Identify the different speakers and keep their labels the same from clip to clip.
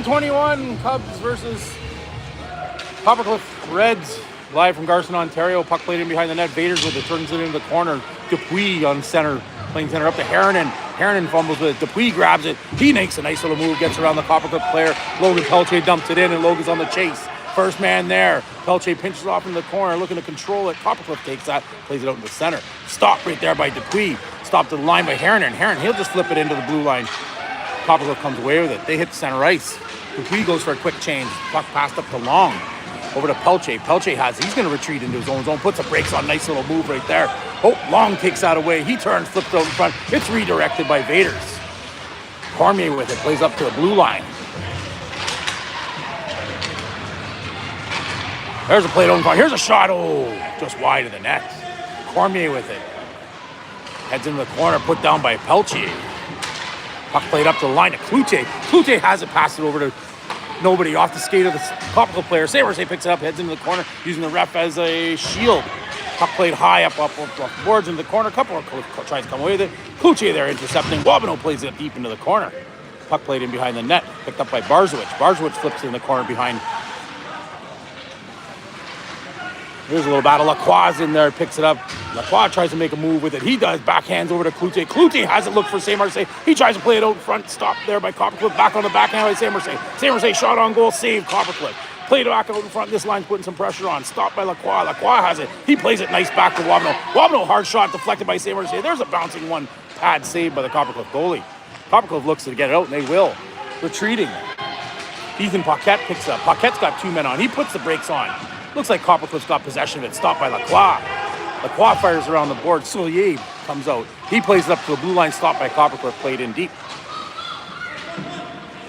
Speaker 1: U21 Cubs versus Coppercliff Reds. Live from Garson, Ontario. Puck played in behind the net. Vaders with it. Turns it into the corner. Dupuis on center. Playing center up to Harrinan. Harrinan fumbles with it. Dupuis grabs it. He makes a nice little move. Gets around the Coppercliff player. Logan Pelche dumps it in, and Logan's on the chase. First man there. Pelche pinches off in the corner, looking to control it. Coppercliff takes that. Plays it out in the center. Stopped right there by Dupuis. Stopped to the line by Harrinan. Harrinan, he'll just flip it into the blue line. Coppercliff comes away with it. They hit center ice. Dupuis goes for a quick change. Puck passed up to Long. Over to Pelche. Pelche has it. He's going to retreat into his own zone. Puts the brakes on. Nice little move right there. Oh, Long takes that away. He turns, flips out in front. It's redirected by Vaders. Cormier with it. Plays up to the blue line. There's a play out in front. Here's a shot. Oh, just wide of the net. Cormier with it. Heads into the corner. Put down by Pelche. Puck played up to the line to Cloutier. Cloutier has it, passed it over to nobody off the skate of the Coppercliff player. Saberse picks it up, heads into the corner, using the ref as a shield. Puck played high up the boards into the corner. Couple tries to come away with it. Cloutier there intercepting. Wabino plays it deep into the corner. Puck played in behind the net, picked up by Barzowicz. Barzowicz flips it in the corner behind. Here's a little battle. Lacroix's in there, picks it up. Lacroix tries to make a move with it. He does. Backhands over to Cloutier. Cloutier has it look for Saint-Marseille. He tries to play it out in front. Stopped there by Coppercliff. Back on the backhand by Saint-Marseille. Saint-Marseille shot on goal. Save Coppercliff. Played it back out in front. This line's putting some pressure on. Stopped by Lacroix. Lacroix has it. He plays it nice back to Wabino. Wabino hard shot deflected by Saint-Marseille. There's a bouncing one. Pad saved by the Coppercliff goalie. Coppercliff looks to get it out, and they will. Retreating. Ethan Paquette picks it up. Paquette's got two men on. He puts the brakes on. Looks like Coppercliff's got possession of it. Stopped by Lacroix. Lacroix fires around the board. Soulier comes out. He plays it up to the blue line. Stopped by Coppercliff. Played in deep.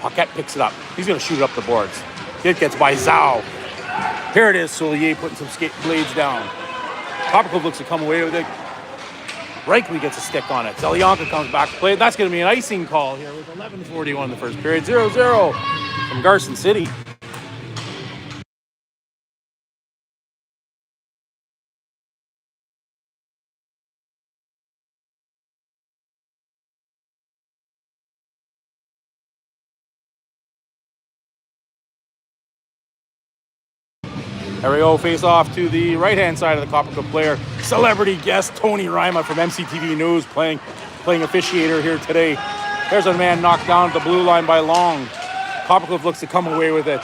Speaker 1: Paquette picks it up. He's going to shoot it up the boards. It gets by Zhao. Here it is. Soulier putting some blades down. Coppercliff looks to come away with it. Reichly gets a stick on it. Zelyanka comes back to play. That's going to be an icing call here with 11:41 in the first period. 0-0 from Garson City. Ariel face off to the right-hand side of the Coppercliff player. Celebrity guest Tony Rima from MCTV News playing officiator here today. There's a man knocked down at the blue line by Long. Coppercliff looks to come away with it.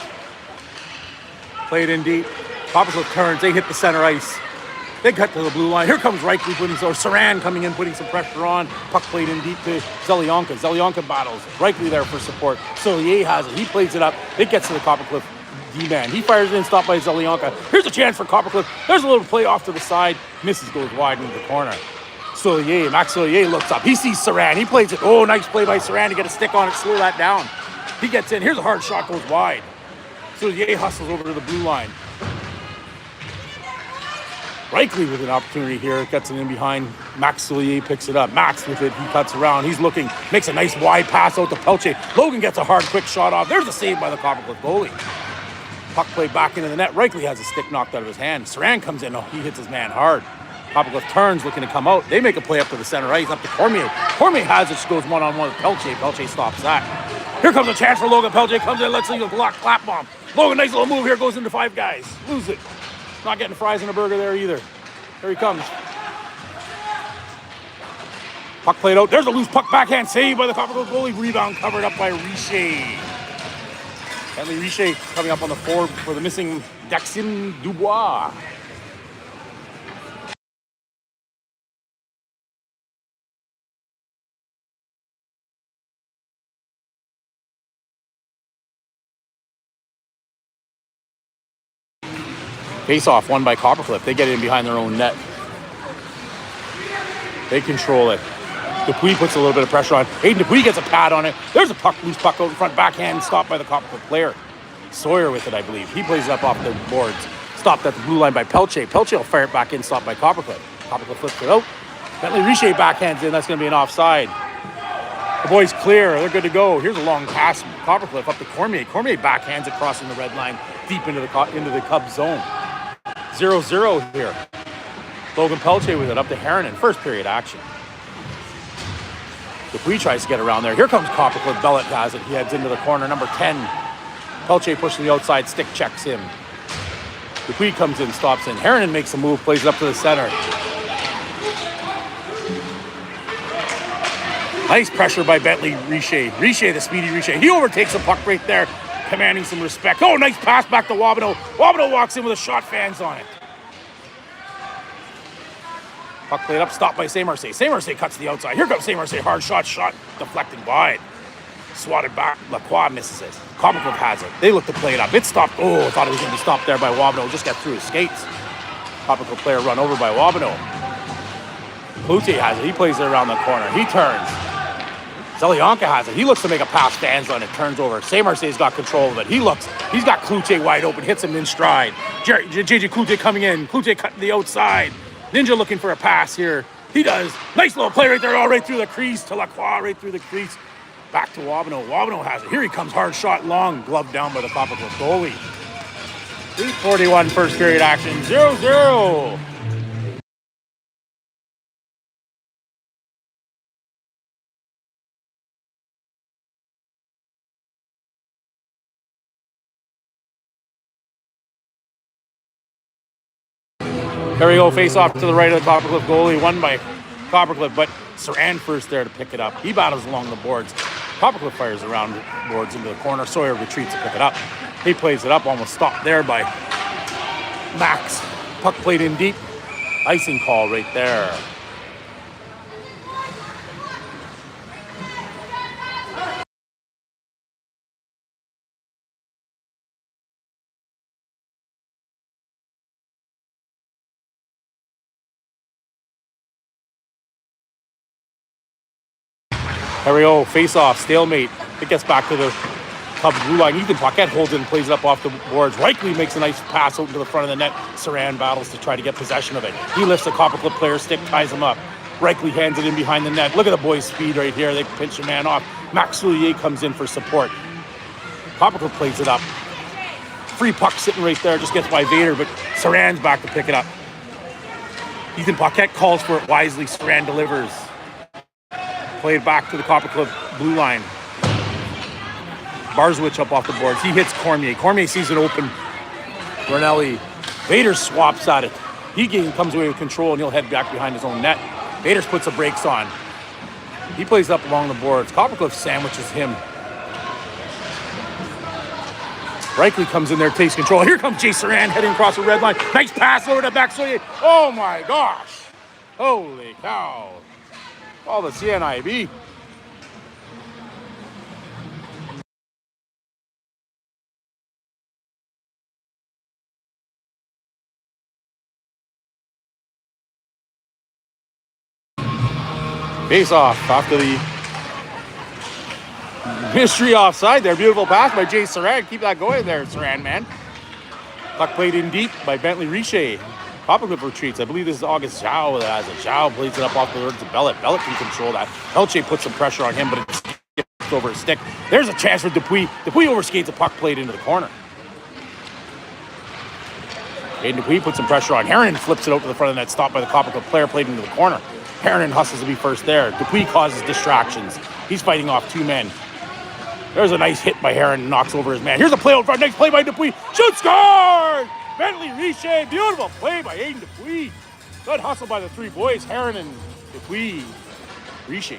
Speaker 1: Played in deep. Coppercliff turns. They hit the center ice. They cut to the blue line. Here comes Reichly Saran coming in, putting some pressure on. Puck played in deep to Zelyanka. Zelyanka battles. Reichly there for support. Soulier has it. He plays it up. It gets to the Coppercliff D-man. He fires it in, stopped by Zelyanka. Here's a chance for Coppercliff. There's a little play off to the side. Misses, goes wide into the corner. Soulier, Max Soulier looks up. He sees Saran. He plays it. Oh, nice play by Saran to get a stick on it, slow that down. He gets in. Here's a hard shot, goes wide. Soulier hustles over to the blue line. Reichly with an opportunity here. Gets it in behind. Max Soulier picks it up. Max with it. He cuts around. He's looking. Makes a nice wide pass out to Pelche. Logan gets a hard, quick shot off. There's a save by the Coppercliff goalie. Puck played back into the net. Reichly has a stick knocked out of his hand. Saran comes in. Oh, he hits his man hard. Coppercliff turns, looking to come out. They make a play up to the center ice, up to Cormier. Cormier has it, goes one-on-one with Pelche. Pelche stops that. Here comes a chance for Logan. Pelche comes in, lets a block clap bomb. Logan, nice little move here, goes into five guys. Lose it. Not getting fries and a burger there either. Here he comes. Puck played out. There's a loose puck backhand save by the Coppercliff goalie. Rebound covered up by Richer. Bentley Richer coming up on the forward for the missing Daxin Dubois. Face-off won by Coppercliff. They get in behind their own net. They control it. Dupuis puts a little bit of pressure on. Hayden Dupuis gets a pad on it. There's a puck, loose puck out in front, backhand, stopped by the Coppercliff player. Sawyer with it, I believe. He plays it up off the boards. Stopped at the blue line by Pelche. Pelche will fire it back in, stopped by Coppercliff. Coppercliff flips it out. Bentley Richer backhands in. That's going to be an offside. The boys clear. They're good to go. Here's a long pass from Coppercliff up to Cormier. Cormier backhands it crossing the red line deep into the Cubs zone. 0-0 here. Logan Pelche with it up to Harrinan. First period action. Dupuis tries to get around there. Here comes Coppercliff. Bellet has it. He heads into the corner. Number 10. Pelche pushes the outside, stick checks him. Dupuis comes in, stops in. Herron makes a move, plays it up to the center. Nice pressure by Bentley Richer. Richer, the speedy Richer. He overtakes the puck right there, commanding some respect. Oh, nice pass back to Wabino. Wabino walks in with a shot, fans on it. Puck played up, stopped by Saint-Marseille. Saint-Marseille cuts to the outside. Here comes Saint-Marseille, hard shot, deflected wide. Swatted back, Lacroix misses it. Comical has it. They look to play it up. It stopped. Oh, I thought it was going to be stopped there by Wabino. Just got through his skates. Comical player run over by Wabino. Cloutier has it. He plays it around the corner. He turns. Zelyanka has it. He looks to make a pass, stands on it, turns over. Saint-Marseille's got control of it. He's got Cloutier wide open, hits him in stride. JJ Cloutier coming in. Cloutier cutting the outside. Ninja looking for a pass here. He does. Nice little play right there, all right through the crease to Lacroix, right through the crease. Back to Wabino. Wabino has it. Here he comes, hard shot, long, glove down by the Coppercliff goalie. 3:41 first period action, 0-0. There we go, face off to the right of the Coppercliff goalie, won by Coppercliff, but Saran first there to pick it up. He battles along the boards. Coppercliff fires around the boards into the corner. Sawyer retreats to pick it up. He plays it up, almost stopped there by Max. Puck played in deep. Icing call right there. There we go, face off, stalemate. It gets back to the Cubs blue line. Ethan Paquette holds it and plays it up off the boards. Reichly makes a nice pass out into the front of the net. Saran battles to try to get possession of it. He lifts the Coppercliff player stick, ties him up. Reichly hands it in behind the net. Look at the boys' speed right here. They pinch a man off. Max Soulier comes in for support. Coppercliff plays it up. Free puck sitting right there, just gets by Vader, but Saran's back to pick it up. Ethan Paquette calls for it wisely. Saran delivers. Played back to the Coppercliff blue line. Barzwich up off the boards. He hits Cormier. Cormier sees it open. Brunelli. Vader swaps at it. He comes away with control and he'll head back behind his own net. Vader puts the brakes on. He plays up along the boards. Coppercliff sandwiches him. Reichly comes in there, takes control. Here comes Jay Saran heading across the red line. Nice pass over to Baxoyer. Oh my gosh. Holy cow. All the CNIB. Face off to the mystery offside there. Beautiful pass by Jay Saran. Keep that going there, Saran, man. Puck played in deep by Bentley Richer. Coppercliff retreats. I believe this is August Zhao that has it. Zhao plays it up off the words of Bellet. Bellet can control that. Pelche puts some pressure on him, but it skips over his stick. There's a chance for Dupuis. Dupuis overskates a puck played into the corner. Aiden Dupuis puts some pressure on Herron and flips it out to the front of the net. Stopped by the Coppercliff player, played into the corner. Herron hustles to be first there. Dupuis causes distractions. He's fighting off two men. There's a nice hit by Herron, knocks over his man. Here's a play out front. Next play by Dupuis. Shoot, score! Bentley Richer. Beautiful play by Aiden Dupuis. Good hustle by the three boys, Herron and Dupuis. Richer.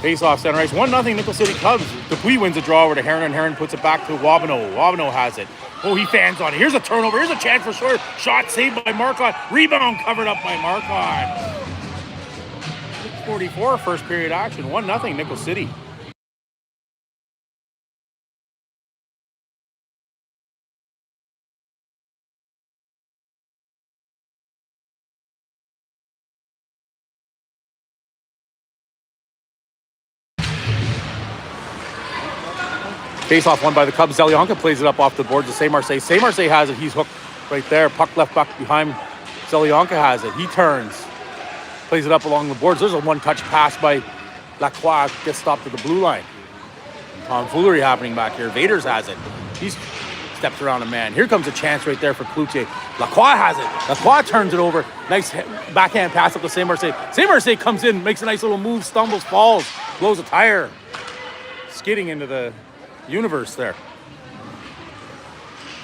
Speaker 1: Face-off center ice, 1-0 Nickel City Cubs. Dupuis wins a draw over to Herron, and Herron puts it back to Wabino. Wabino has it. Oh, he fans on it. Here's a turnover. Here's a chance for short. Shot saved by Marcon. Rebound covered up by Marcon. 6:44 first period action. 1-0 Nickel City. Face-off won by the Cubs. Zelyanka plays it up off the boards to Saint-Marseille. Saint-Marseille has it. He's hooked right there. Puck left back behind. Zelyanka has it. He turns. Plays it up along the boards. There's a one-touch pass by Lacroix. Gets stopped at the blue line. Tomfoolery happening back here. Vaders has it. He steps around a man. Here comes a chance right there for Cloutier. Lacroix has it. Lacroix turns it over. Nice backhand pass up to Saint-Marseille. Saint-Marseille comes in, makes a nice little move, stumbles, falls, blows a tire. Skidding into the universe there.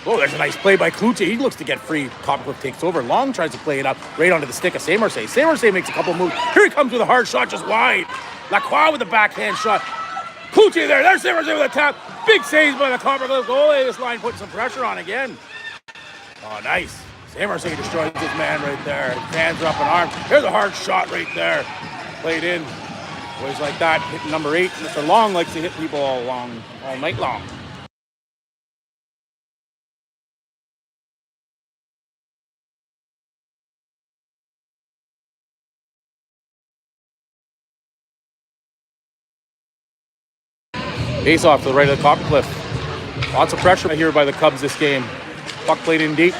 Speaker 1: Oh, there's a nice play by Cloutier. He looks to get free. Coppercliff takes over. Long tries to play it up right onto the stick of Saint-Marseille. Saint-Marseille makes a couple moves. Here he comes with a hard shot just wide. Lacroix with a backhand shot. Cloutier there. There's Saint-Marseille with a tap. Big saves by the Coppercliff goalie. This line putting some pressure on again. Oh, nice. Saint-Marseille destroys his man right there. His hands are up in arms. There's a hard shot right there. Played in. Boys like that. Hitting number 8. Mr. Long likes to hit people all night long. Face off to the right of the Coppercliff. Lots of pressure here by the Cubs this game. Puck played in deep.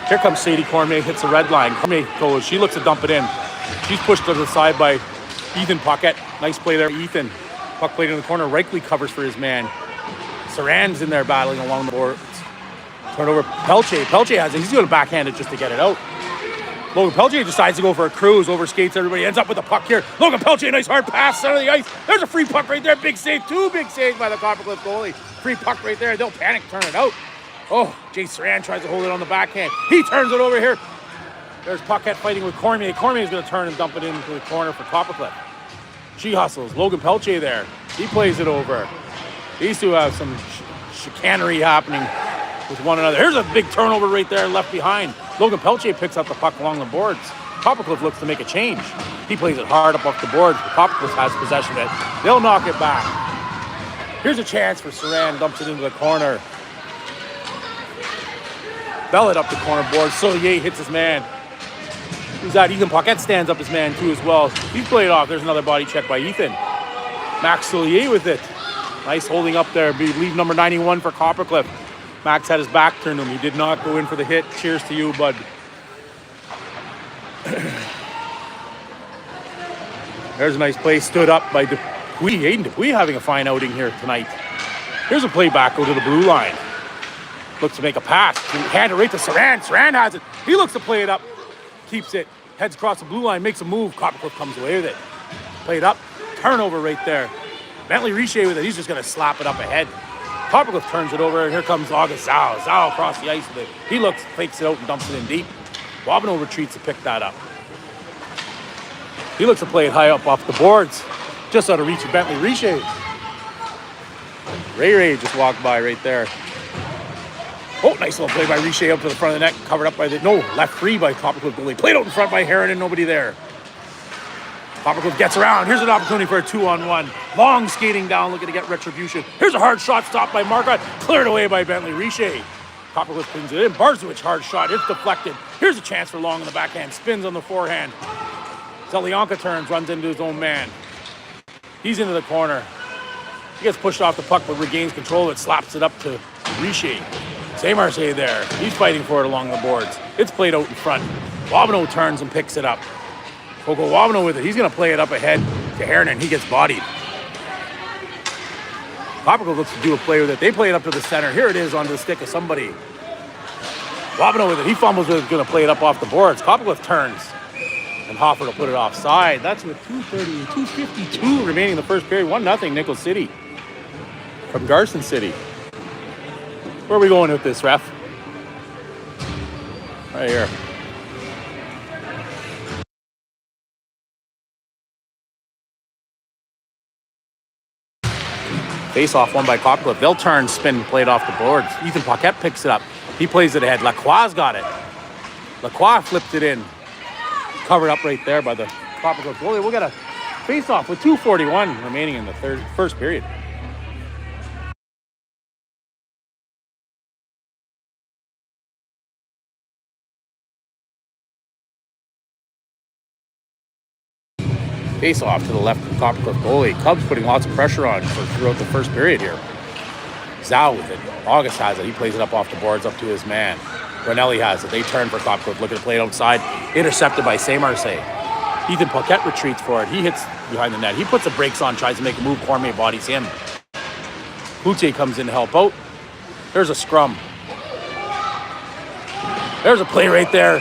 Speaker 1: Here comes Sadie Cormier, hits the red line. Cormier goes, she looks to dump it in. She's pushed to the side by Ethan Paquette. Nice play there, Ethan. Puck played in the corner. Reichly covers for his man. Saran's in there battling along the boards. Turn over Pelche. Pelche has it. He's going to backhand it just to get it out. Logan Pelche decides to go for a cruise, overskates everybody, ends up with the puck here. Logan Pelche, nice hard pass, center of the ice. There's a free puck right there. Big save. 2 big saves by the Coppercliff goalie. Free puck right there. Don't panic, turn it out. Oh, Jay Saran tries to hold it on the backhand. He turns it over here. There's Paquette fighting with Cormier. Cormier's going to turn and dump it into the corner for Coppercliff. She hustles. Logan Pelche there. He plays it over. These two have some chicanery happening with one another. Here's a big turnover right there left behind. Logan Pelche picks up the puck along the boards. Coppercliff looks to make a change. He plays it hard up off the boards. Coppercliff has possession of it. They'll knock it back. Here's a chance for Saran. Dumps it into the corner. Bellet up the corner board. Solier hits his man. Who's that? Ethan Paquette stands up his man too as well. He's played off. There's another body check by Ethan. Max Solier with it. Nice holding up there. Lead number 91 for Coppercliff. Max had his back turned to him. He did not go in for the hit. Cheers to you, bud. There's a nice play. Stood up by Dupuis. Aiden Dupuis having a fine outing here tonight. Here's a play back over to the blue line. Looks to make a pass. Hand it right to Saran. Saran has it. He looks to play it up. Keeps it. Heads across the blue line. Makes a move. Coppercliff comes away with it. Played up. Turnover right there. Bentley Richer with it. He's just going to slap it up ahead. Coppercliff turns it over, and here comes August Zhao. Zhao across the ice with it. He looks, fakes it out, and dumps it in deep. Wabino retreats to pick that up. He looks to play it high up off the boards. Just out of reach of Bentley Richer. Ray just walked by right there. Oh, nice little play by Richer up to the front of the net. Covered up by left free by Coppercliff goalie. Played out in front by Heron and nobody there. Coppercliff gets around. Here's an opportunity for a 2-on-1. Long skating down, looking to get retribution. Here's a hard shot stopped by Marcotte. Cleared away by Bentley Richer. Coppercliff cleans it in. Barzowicz hard shot. It's deflected. Here's a chance for Long on the backhand. Spins on the forehand. Zelyanka turns, runs into his own man. He's into the corner. He gets pushed off the puck, but regains control of it. Slaps it up to Richer. Saint-Marseille there. He's fighting for it along the boards. It's played out in front. Wabino turns and picks it up. Coco Wabino with it. He's going to play it up ahead to Heron, and he gets bodied. Coppercliff looks to do a play with it. They play it up to the center. Here it is onto the stick of somebody. Wabino with it. He fumbles with it. Going to play it up off the boards. Coppercliff turns, and Hoffer will put it offside. That's with 2:52 remaining in the first period. 1-0 Nickel City from Garson City. Where are we going with this, ref? Right here. Face off won by Coppercliff. They'll turn, spin, play it off the boards. Ethan Paquette picks it up. He plays it ahead. Lacroix's got it. Lacroix flipped it in. Covered up right there by the Coppercliff goalie. We'll get a face off with 2:41 remaining in the first period. Face off to the left of the Coppercliff goalie. Cubs putting lots of pressure on throughout the first period here. Zhao with it. August has it. He plays it up off the boards up to his man. Ranelli has it. They turn for Coppercliff, looking to play it outside. Intercepted by Saint-Marseille. Ethan Paquette retreats for it. He hits behind the net. He puts the brakes on, tries to make a move. Cormier bodies him. Cloutier comes in to help out. There's a scrum. There's a play right there.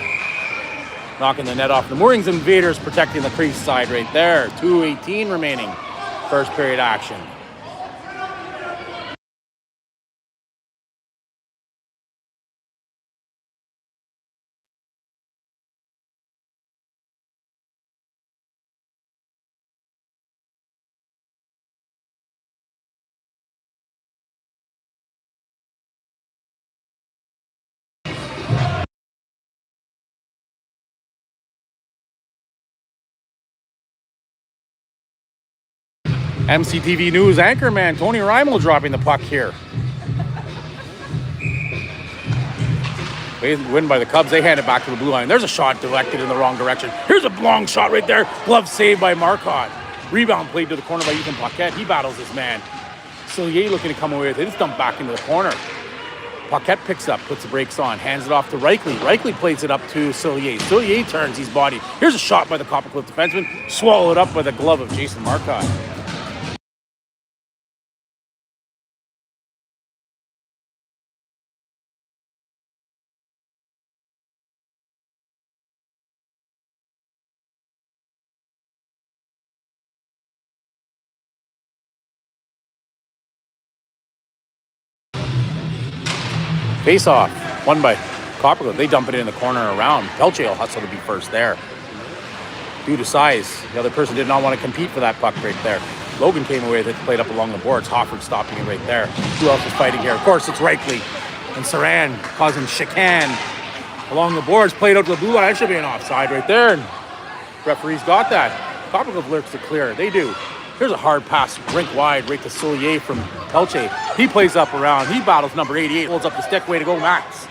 Speaker 1: Knocking the net off. The Moorings Invaders protecting the crease side right there. 2:18 remaining. First period action. MCTV News anchorman Tony Reimel dropping the puck here. Win by the Cubs. They hand it back to the blue line. There's a shot directed in the wrong direction. Here's a long shot right there. Glove saved by Marcotte. Rebound played to the corner by Ethan Paquette. He battles this man. Sillier looking to come away with it. It's dumped back into the corner. Paquette picks up, puts the brakes on, hands it off to Reichly. Reichly plays it up to Sillier. Sillier turns his body. Here's a shot by the Coppercliff defenseman. Swallowed up by the glove of Jason Marcotte. Face off, won by Coppercliff. They dump it in the corner around. Pelche will hustle to be first there. Due to size, the other person did not want to compete for that puck right there. Logan came away with it, played up along the boards. Hofford stopping it right there. Who else is fighting here? Of course, it's Reichly. And Saran causing chicane along the boards. Played out to the blue line. That should be an offside right there. And referees got that. Coppercliff lurks to clear. They do. Here's a hard pass, rink wide, right to Sillier from Pelche. He plays up around. He battles number 88. Holds up the stick. Way to go, Max.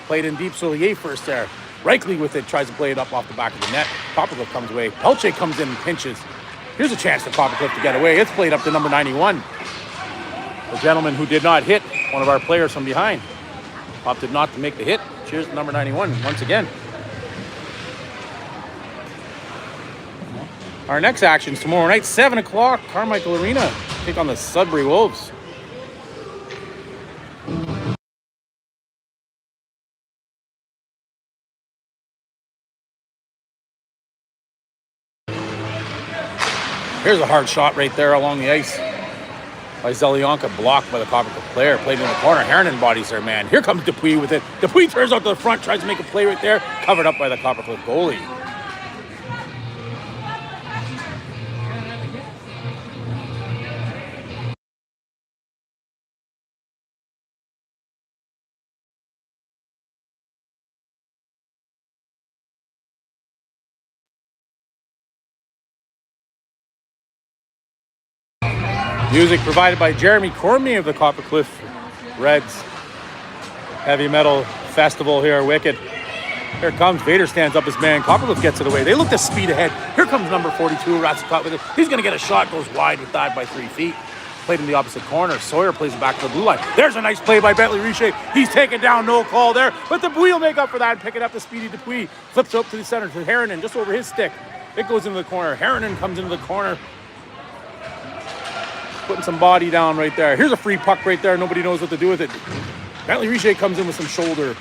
Speaker 1: Played in deep. Sillier first there. Reichly with it. Tries to play it up off the back of the net. Coppercliff comes away. Pelche comes in and pinches. Here's a chance for Coppercliff to get away. It's played up to number 91. The gentleman who did not hit one of our players from behind. Opted not to make the hit. Cheers to number 91 once again. Our next action is tomorrow night, 7 o'clock, Carmichael Arena. Take on the Sudbury Wolves. Here's a hard shot right there along the ice by Zelyanka, blocked by the Coppercliff player. Played in the corner. Hernan bodies their man. Here comes Dupuis with it. Dupuis turns out to the front, tries to make a play right there. Covered up by the Coppercliff goalie. Music provided by Jeremy Cormier of the Coppercliff Reds. Heavy metal festival here, Wicked. Here it comes. Vader stands up his man. Coppercliff gets it away. They look to speed ahead. Here comes number 42, Ratsicott with it. He's going to get a shot. Goes wide with that by 3 feet. Played in the opposite corner. Sawyer plays it back to the blue line. There's a nice play by Bentley Richer. He's taken down. No call there. But Dupuis will make up for that and pick it up to Speedy Dupuis. Flips up to the center to Hernan just over his stick. It goes into the corner. Hernan comes into the corner. Putting some body down right there. Here's a free puck right there. Nobody knows what to do with it. Bentley Richer comes in with some shoulder.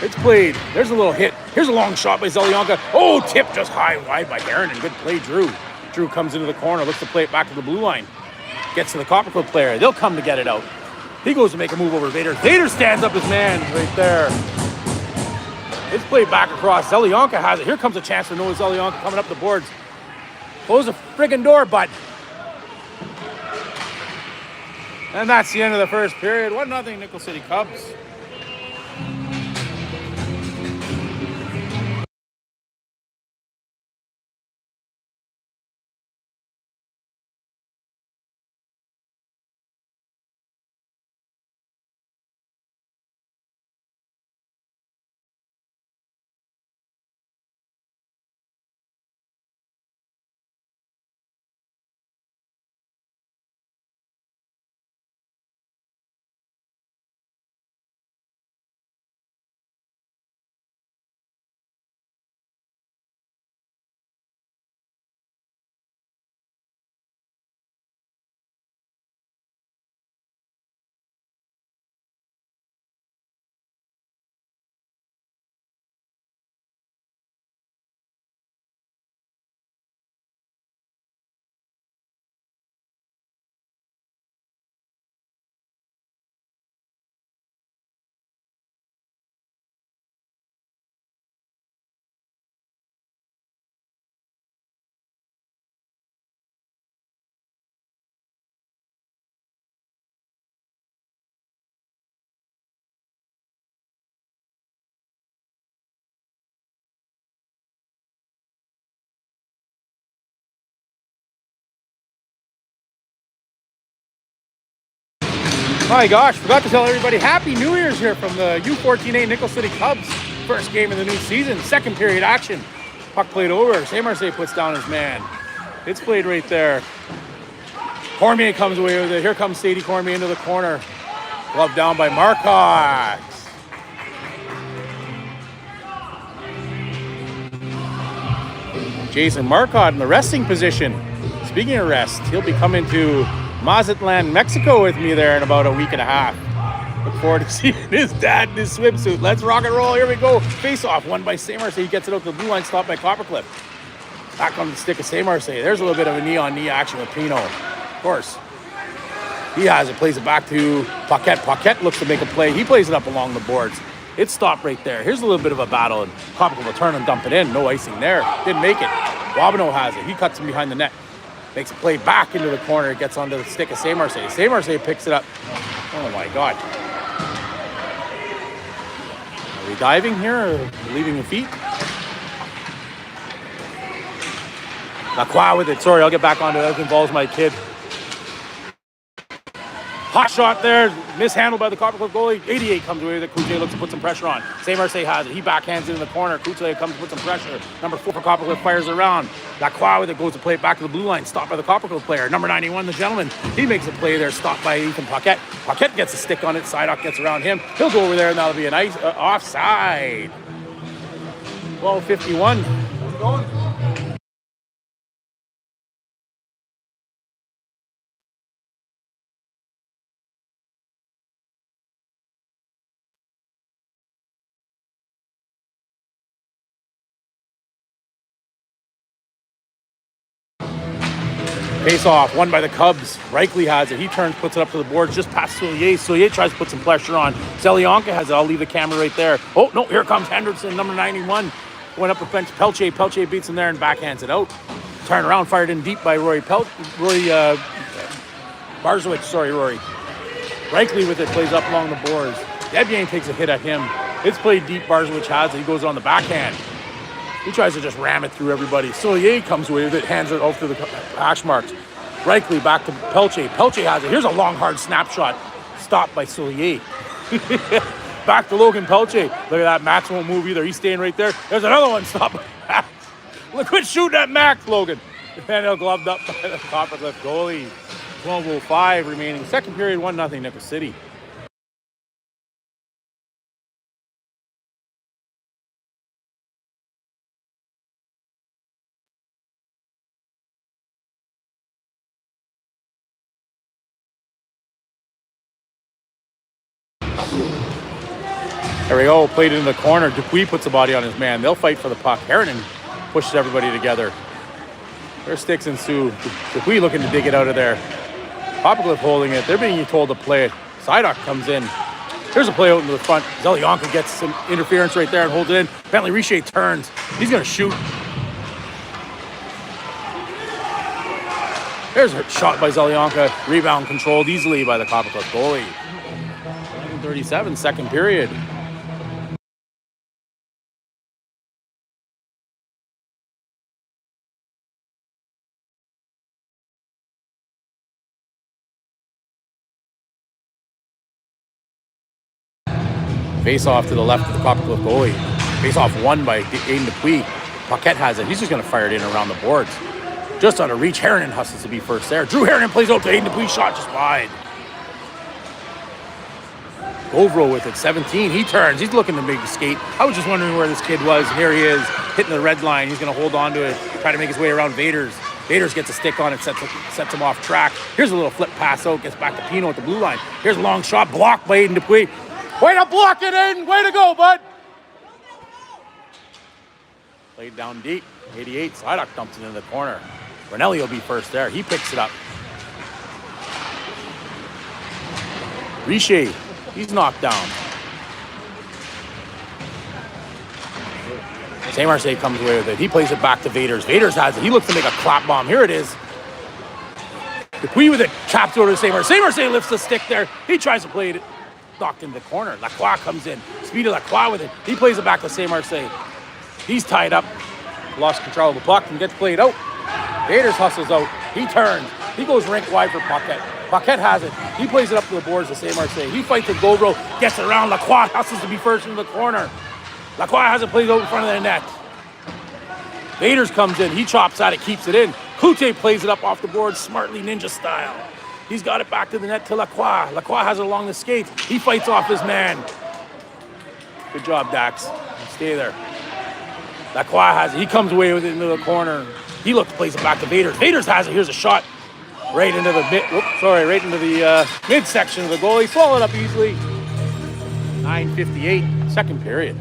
Speaker 1: It's played. There's a little hit. Here's a long shot by Zelyanka. Oh, tip just high wide by Hernan. Good play, Drew. Drew comes into the corner. Looks to play it back to the blue line. Gets to the Coppercliff player. They'll come to get it out. He goes to make a move over Vader. Vader stands up his man right there. It's played back across. Zelyanka has it. Here comes a chance for Noah Zelyanka coming up the boards. Close the friggin' door, bud. And that's the end of the first period. 1-0 Nickel City Cubs. My gosh, forgot to tell everybody Happy New Year's here from the U14A Nickel City Cubs. First game of the new season, second period action. Puck played over. St. Marseille puts down his man. It's played right there. Cormier comes away with it. Here comes Sadie Cormier into the corner. Glove down by Marcotte. Jason Marcotte in the resting position. Speaking of rest, he'll be coming to Mazatlan, Mexico with me there in about a week and a half. Look forward to seeing his dad in his swimsuit. Let's rock and roll. Here we go. Face off. Won by St. Marseille. He gets it out to the blue line. Stopped by Coppercliff. Back on the stick of St. Marseille. There's a little bit of a knee-on-knee action with Pino. Of course. He has it. Plays it back to Paquette. Paquette looks to make a play. He plays it up along the boards. It's stopped right there. Here's a little bit of a battle. And Coppercliff will turn and dump it in. No icing there. Didn't make it. Wabano has it. He cuts him behind the net. Makes a play back into the corner. Gets onto the stick of St. Marseille. St. Marseille picks it up. Oh, my God. Are we diving here or leaving the feet? Lacroix with it. Sorry, I'll get back onto it. That involves my kid. Hot shot there. Mishandled by the Coppercliff goalie. 88 comes away with it. Couture looks to put some pressure on. St. Marseille has it. He backhands it in the corner. Couture comes to put some pressure. Number 4 for Coppercliff fires around. Lacroix with it goes to play it back to the blue line. Stopped by the Coppercliff player. Number 91, the gentleman. He makes a play there. Stopped by Ethan Paquette. Paquette gets a stick on it. Sidock gets around him. He'll go over there and that'll be a nice offside. 12:51. How's it going? Face off, won by the Cubs. Reichly has it. He turns, puts it up to the boards, just past Soulier. Soulier tries to put some pressure on. Zelionka has it. I'll leave the camera right there. Oh, no, here comes Henderson, number 91. Went up the bench. Pelche. Pelche beats him there and backhands it out. Turn around, fired in deep by Rory Barzowicz. Sorry, Rory. Reichly with it, plays up along the boards. Debian takes a hit at him. It's played deep. Barzowicz has it. He goes on the backhand. He tries to just ram it through everybody. Soulier comes away with it, hands it off to the hash marks. Reichly back to Pelche. Pelche has it. Here's a long, hard snapshot. Stopped by Soulier. Back to Logan Pelche. Look at that. Max won't move either. He's staying right there. There's another one. Stop. Look, quit shooting at Max, Logan. And he'll gloved up by the Coppercliff goalie. 12:05 remaining. Second period, 1-0 Nickel City. There we go, played into the corner. Dupuis puts a body on his man. They'll fight for the puck. Harrinan pushes everybody together. Their sticks ensue. Dupuis looking to dig it out of there. Coppercliff holding it. They're being told to play it. Sidock comes in. Here's a play out into the front. Zelionka gets some interference right there and holds it in. Bentley Richer turns. He's going to shoot. There's a shot by Zelionka. Rebound controlled easily by the Coppercliff goalie. 37, second period. Face off to the left of the Coppercliff goalie. Face off won by Aiden Dupuis. Paquette has it. He's just going to fire it in around the boards. Just out of reach. Harrinan hustles to be first there. Drew Harrinan plays out to Aiden Dupuis. Shot just wide. Govro with it. 17. He turns. He's looking to make a skate. I was just wondering where this kid was. And here he is hitting the red line. He's going to hold on to it. Try to make his way around Vaders. Vaders gets a stick on it. Sets him off track. Here's a little flip pass out. Gets back to Pino at the blue line. Here's a long shot. Blocked by Aiden Dupuis. Way to block it in! Way to go, bud! Played down deep. 88. Sidock dumps it into the corner. Ranelli will be first there. He picks it up. Richer. He's knocked down. St. Marseille comes away with it. He plays it back to Vaders. Vaders has it. He looks to make a clap bomb. Here it is. Dupuis with it. Chops over to St. Marseille. St. Marseille lifts the stick there. He tries to play it. Knocked in the corner. Lacroix comes in. Speedy Lacroix with it. He plays it back to St. Marseille. He's tied up. Lost control of the puck and gets played out. Vaders hustles out. He turns. He goes rink wide for Paquette. Paquette has it. He plays it up to the boards the same Marseille. He fights with Gobro, gets it around. Lacroix hustles to be first into the corner. Lacroix has it played out in front of the net. Vaders comes in. He chops at it, keeps it in. Cloutier plays it up off the board, smartly ninja style. He's got it back to the net to Lacroix. Lacroix has it along the skates. He fights off his man. Good job, Dax. Stay there. Lacroix has it. He comes away with it into the corner. He plays it back to Vaders. Vaders has it. Here's a shot. Right into the midsection of the goalie. Swallowed up easily. 9:58, second period.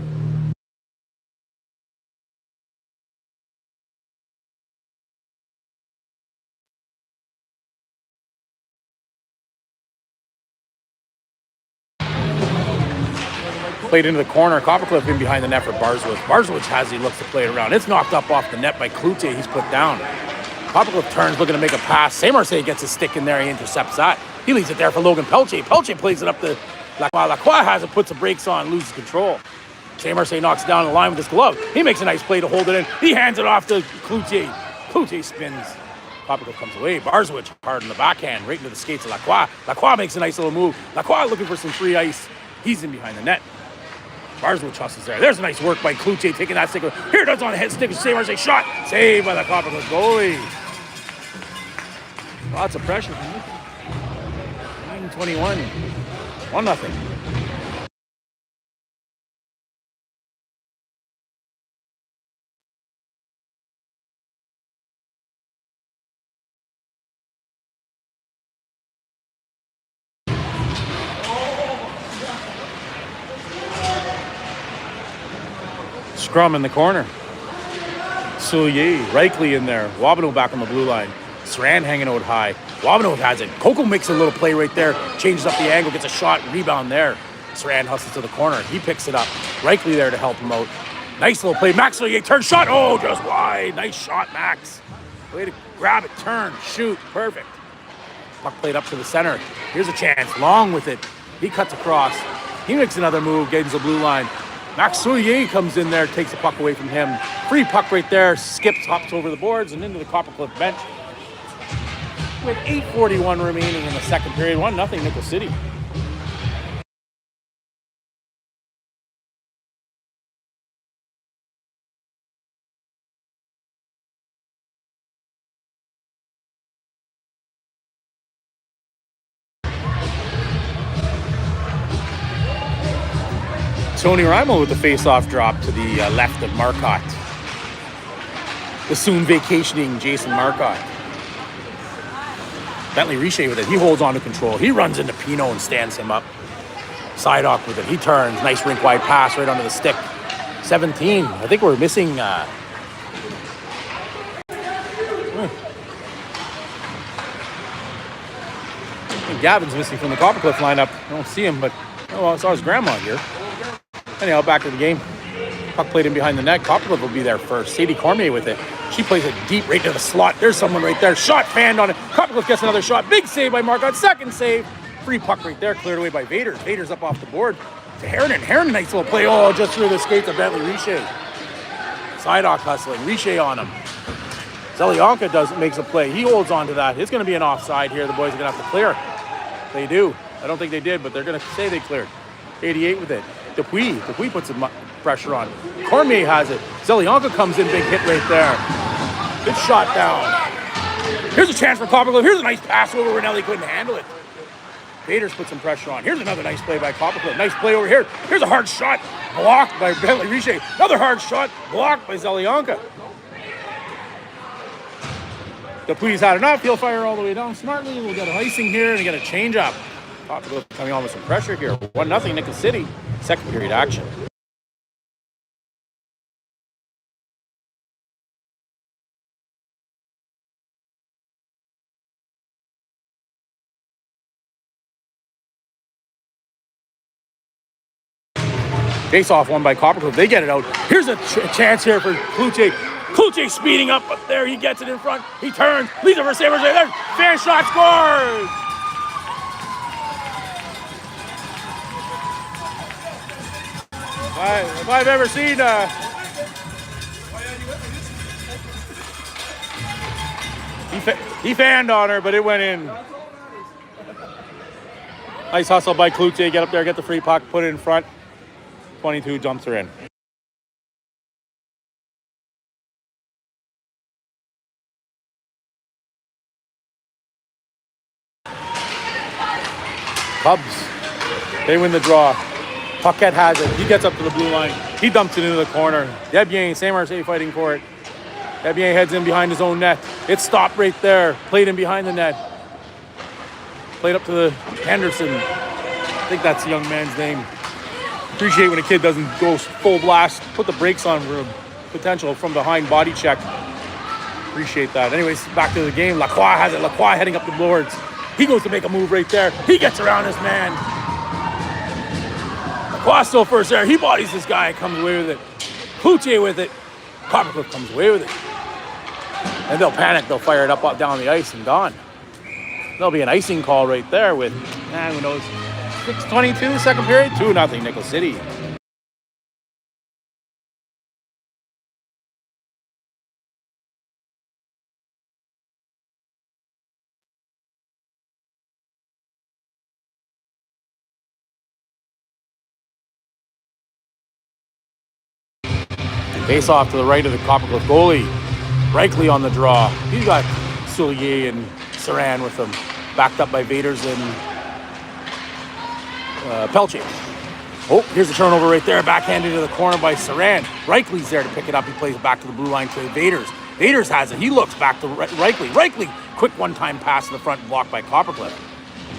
Speaker 1: Played into the corner. Coppercliff in behind the net for Barswich. Barswich has it. He looks to play it around. It's knocked up off the net by Cloutier. He's put down. Coppercliff turns, looking to make a pass. Saint Marseille gets his stick in there. He intercepts that. He leaves it there for Logan Pelche. Pelche plays it up to Lacroix. Lacroix has it, puts the brakes on, loses control. Saint Marseille knocks down the line with his glove. He makes a nice play to hold it in. He hands it off to Cloutier. Cloutier spins. Coppercliff comes away. Barswich hard in the backhand, right into the skates of Lacroix. Lacroix makes a nice little move. Lacroix looking for some free ice. He's in behind the net. Barswich hustles there. There's a nice work by Cloutier taking that stick. Here it is on the head stick. Saint Marseille shot. Saved by the Coppercliff goalie. Lots of pressure from you. 9:21. 1-0. Scrum in the corner. Soulier, Reichly in there. Wabano back on the blue line. Saran hanging out high. Wabano has it. Coco makes a little play right there. Changes up the angle, gets a shot, rebound there. Saran hustles to the corner. He picks it up. Reichly there to help him out. Nice little play. Max Soulier turn shot. Oh, just wide. Nice shot, Max. Way to grab it, turn, shoot. Perfect. Puck played up to the center. Here's a chance. Long with it. He cuts across. He makes another move, gains the blue line. Max Soulier comes in there, takes the puck away from him. Free puck right there. Skips, hops over the boards, and into the Coppercliff bench. With 8:41 remaining in the second period, 1-0 Nickel City. Tony Rimo with the face-off drop to the left of Marcotte. The soon vacationing Jason Marcotte. Bentley Richer with it. He holds on to control. He runs into Pino and stands him up. Sideock with it. He turns. Nice rink-wide pass right onto the stick. 17. I think we're missing... Gavin's missing from the Coppercliff lineup. I don't see him, but... Oh, well, I saw his grandma here. Anyhow, back to the game. Puck played in behind the net. Coppercliff will be there first. Sadie Cormier with it. She plays it deep right to the slot. There's someone right there. Shot fanned on it. Coppercliff gets another shot. Big save by Marcotte. Second save. Free puck right there. Cleared away by Vaders. Vaders up off the board to Herron. Herron, nice little play. Oh, just through the skates of Bentley Richer. Sideock hustling. Richer on him. Zelyanka makes a play. He holds on to that. It's going to be an offside here. The boys are going to have to clear. They do. I don't think they did, but they're going to say they cleared. 88 with it. Dupuis puts some pressure on. Cormier has it. Zelyanka comes in, big hit right there. Good shot down. Here's a chance for Coppercliff. Here's a nice pass over where Nelly couldn't handle it. Vaders put some pressure on. Here's another nice play by Coppercliff. Nice play over here. Here's a hard shot. Blocked by Bentley Richer. Another hard shot. Blocked by Zelyanka. Dupuis had enough. He'll fire all the way down smartly. We'll get a icing here and get a change up. Coppercliff coming on with some pressure here. 1-0 Nickel City. Second period action. Face off one by Coppercliff. They get it out. Here's a chance here for Cloutier. Cloutier speeding up there. He gets it in front. He turns. Leads it for Sabres. There. Fair shot scores. If I've ever seen he fanned on her, but it went in. Nice hustle by Cloutier. Get up there, get the free puck, put it in front. 22 jumps her in. CUBS, they win the draw. Paquette has it. He gets up to the blue line. He dumps it into the corner. Debien, Saint-Marseille fighting for it. Debien heads in behind his own net. It's stopped right there. Played in behind the net. Played up to the Henderson. I think that's the young man's name. Appreciate when a kid doesn't go full blast. Put the brakes on for potential from behind body check. Appreciate that. Anyways, back to the game. Lacroix has it. Lacroix heading up the boards. He goes to make a move right there. He gets around his man. Lacroix still first there. He bodies this guy. Comes away with it. Cloutier with it. Coppercliff comes away with it. And they'll panic. They'll fire it up down the ice and gone. There'll be an icing call right there with, who knows, 6:22, second period, 2-0, Nickel City. Face off to the right of the Coppercliff goalie. Reichly on the draw. He's got Soulier and Saran with him. Backed up by Vaders and Pelche. Oh, here's the turnover right there. Backhanded to the corner by Saran. Reichly's there to pick it up. He plays it back to the blue line to Vaders. Vaders has it. He looks back to Reichly. Reichly, quick one-time pass to the front, blocked by Coppercliff.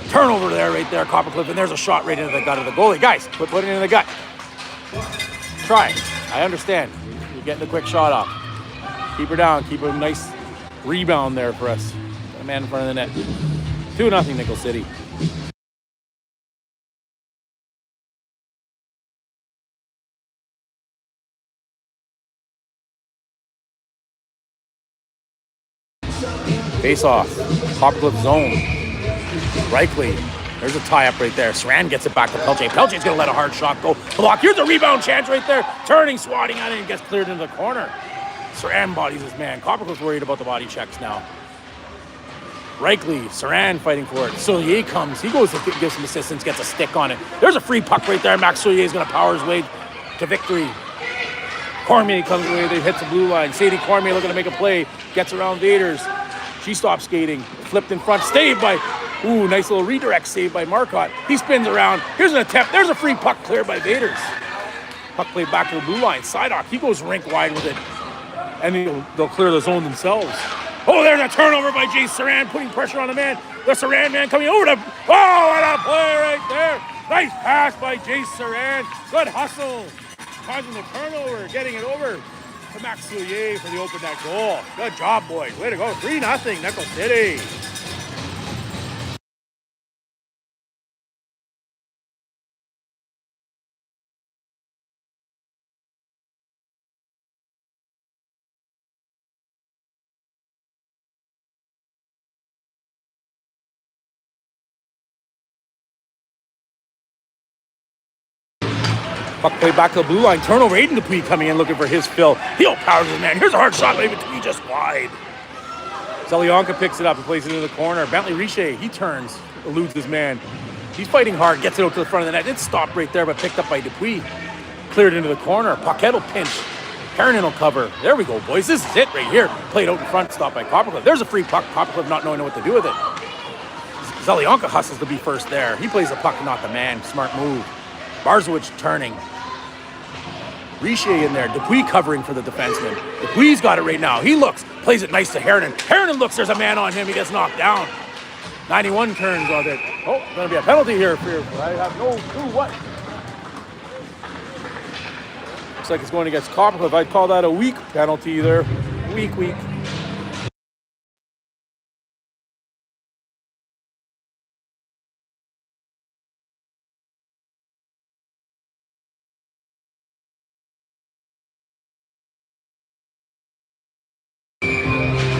Speaker 1: Turnover there, right there, Coppercliff. And there's a shot right into the gut of the goalie. Guys, put it in the gut. Try. I understand. You're getting a quick shot off. Keep her down. Keep a nice rebound there for us. Got a man in front of the net. 2-0 Nickel City. Face off. Coppercliff zone. Reichly. There's a tie-up right there. Saran gets it back to Pelche. Pelche's going to let a hard shot go. Block. Here's a rebound chance right there. Turning, swatting at it, and gets cleared into the corner. Saran bodies his man. Coppercliff's worried about the body checks now. Reichly, Saran fighting for it. Soulier comes. He goes to give some assistance, gets a stick on it. There's a free puck right there. Max Soulier is going to power his way to victory. Cormier comes away. They hits the blue line. Sadie Cormier looking to make a play. Gets around Vaders. She stops skating. Flipped in front. Saved by... Ooh, nice little redirect save by Marcotte. He spins around. Here's an attempt. There's a free puck cleared by Vaders. Puck played back to the blue line. Sidock. He goes rink wide with it. And they'll clear the zone themselves. Oh, there's a turnover by Jay Saran, putting pressure on the man. The Saran man coming over to... Oh, what a play right there. Nice pass by Jay Saran. Good hustle. Causing the turnover, getting it over to Max Soulier for the open net goal. Good job, boys. Way to go. 3-0, Nickel City. Puck played back to the blue line. Turnover. Aiden Dupuis coming in looking for his fill. He'll power his man. Here's a hard shot by Dupuis just wide. Zelionka picks it up and plays it into the corner. Bentley Richer, he turns, eludes his man. He's fighting hard, gets it out to the front of the net. It's stopped right there, but picked up by Dupuis. Cleared into the corner. Paquette will pinch. Hernan will cover. There we go, boys. This is it right here. Played out in front, stopped by Coppercliff. There's a free puck. Coppercliff not knowing what to do with it. Zelionka hustles to be first there. He plays the puck, not the man. Smart move. Barzowicz turning. Richer in there. Dupuis covering for the defenseman. Dupuis got it right now. He looks. Plays it nice to Hernan. Hernan looks. There's a man on him. He gets knocked down. 91 turns on it. Oh, going to be a penalty here for I have no clue what. Looks like it's going against Coppercliff. I'd call that a weak penalty there. Weak.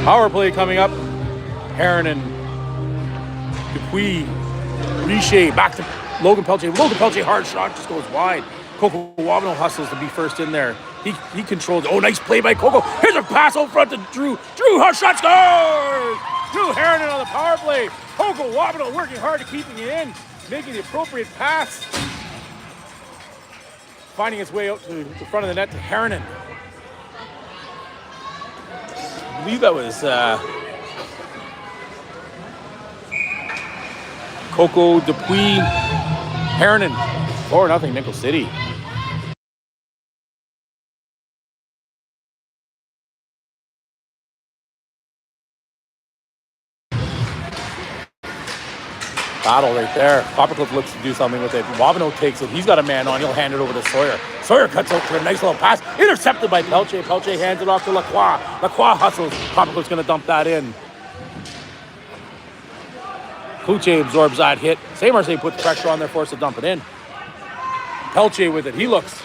Speaker 1: Power play coming up. Hernan, Dupuis, Richer, back to Logan Pelche. Logan Pelche, hard shot, just goes wide. Coco Wabno hustles to be first in there. He controls. Oh, nice play by Coco. Here's a pass out front to Drew. Drew, hard shot, scores! Drew Hernan on the power play. Coco Wabano working hard to keeping it in, making the appropriate pass. Finding its way out to the front of the net to Harrinan. I believe that was Coco, Dupuis, Harrinan. 4-0 Nickel City. Battle right there. Coppercliff looks to do something with it. Wabano takes it. He's got a man on. He'll hand it over to Sawyer. Sawyer cuts out for a nice little pass. Intercepted by Pelche. Pelche hands it off to Lacroix. Lacroix hustles. Coppercliff's going to dump that in. Kluche absorbs that hit. St. Marseille puts pressure on there, forced to dump it in. Pelche with it. He looks.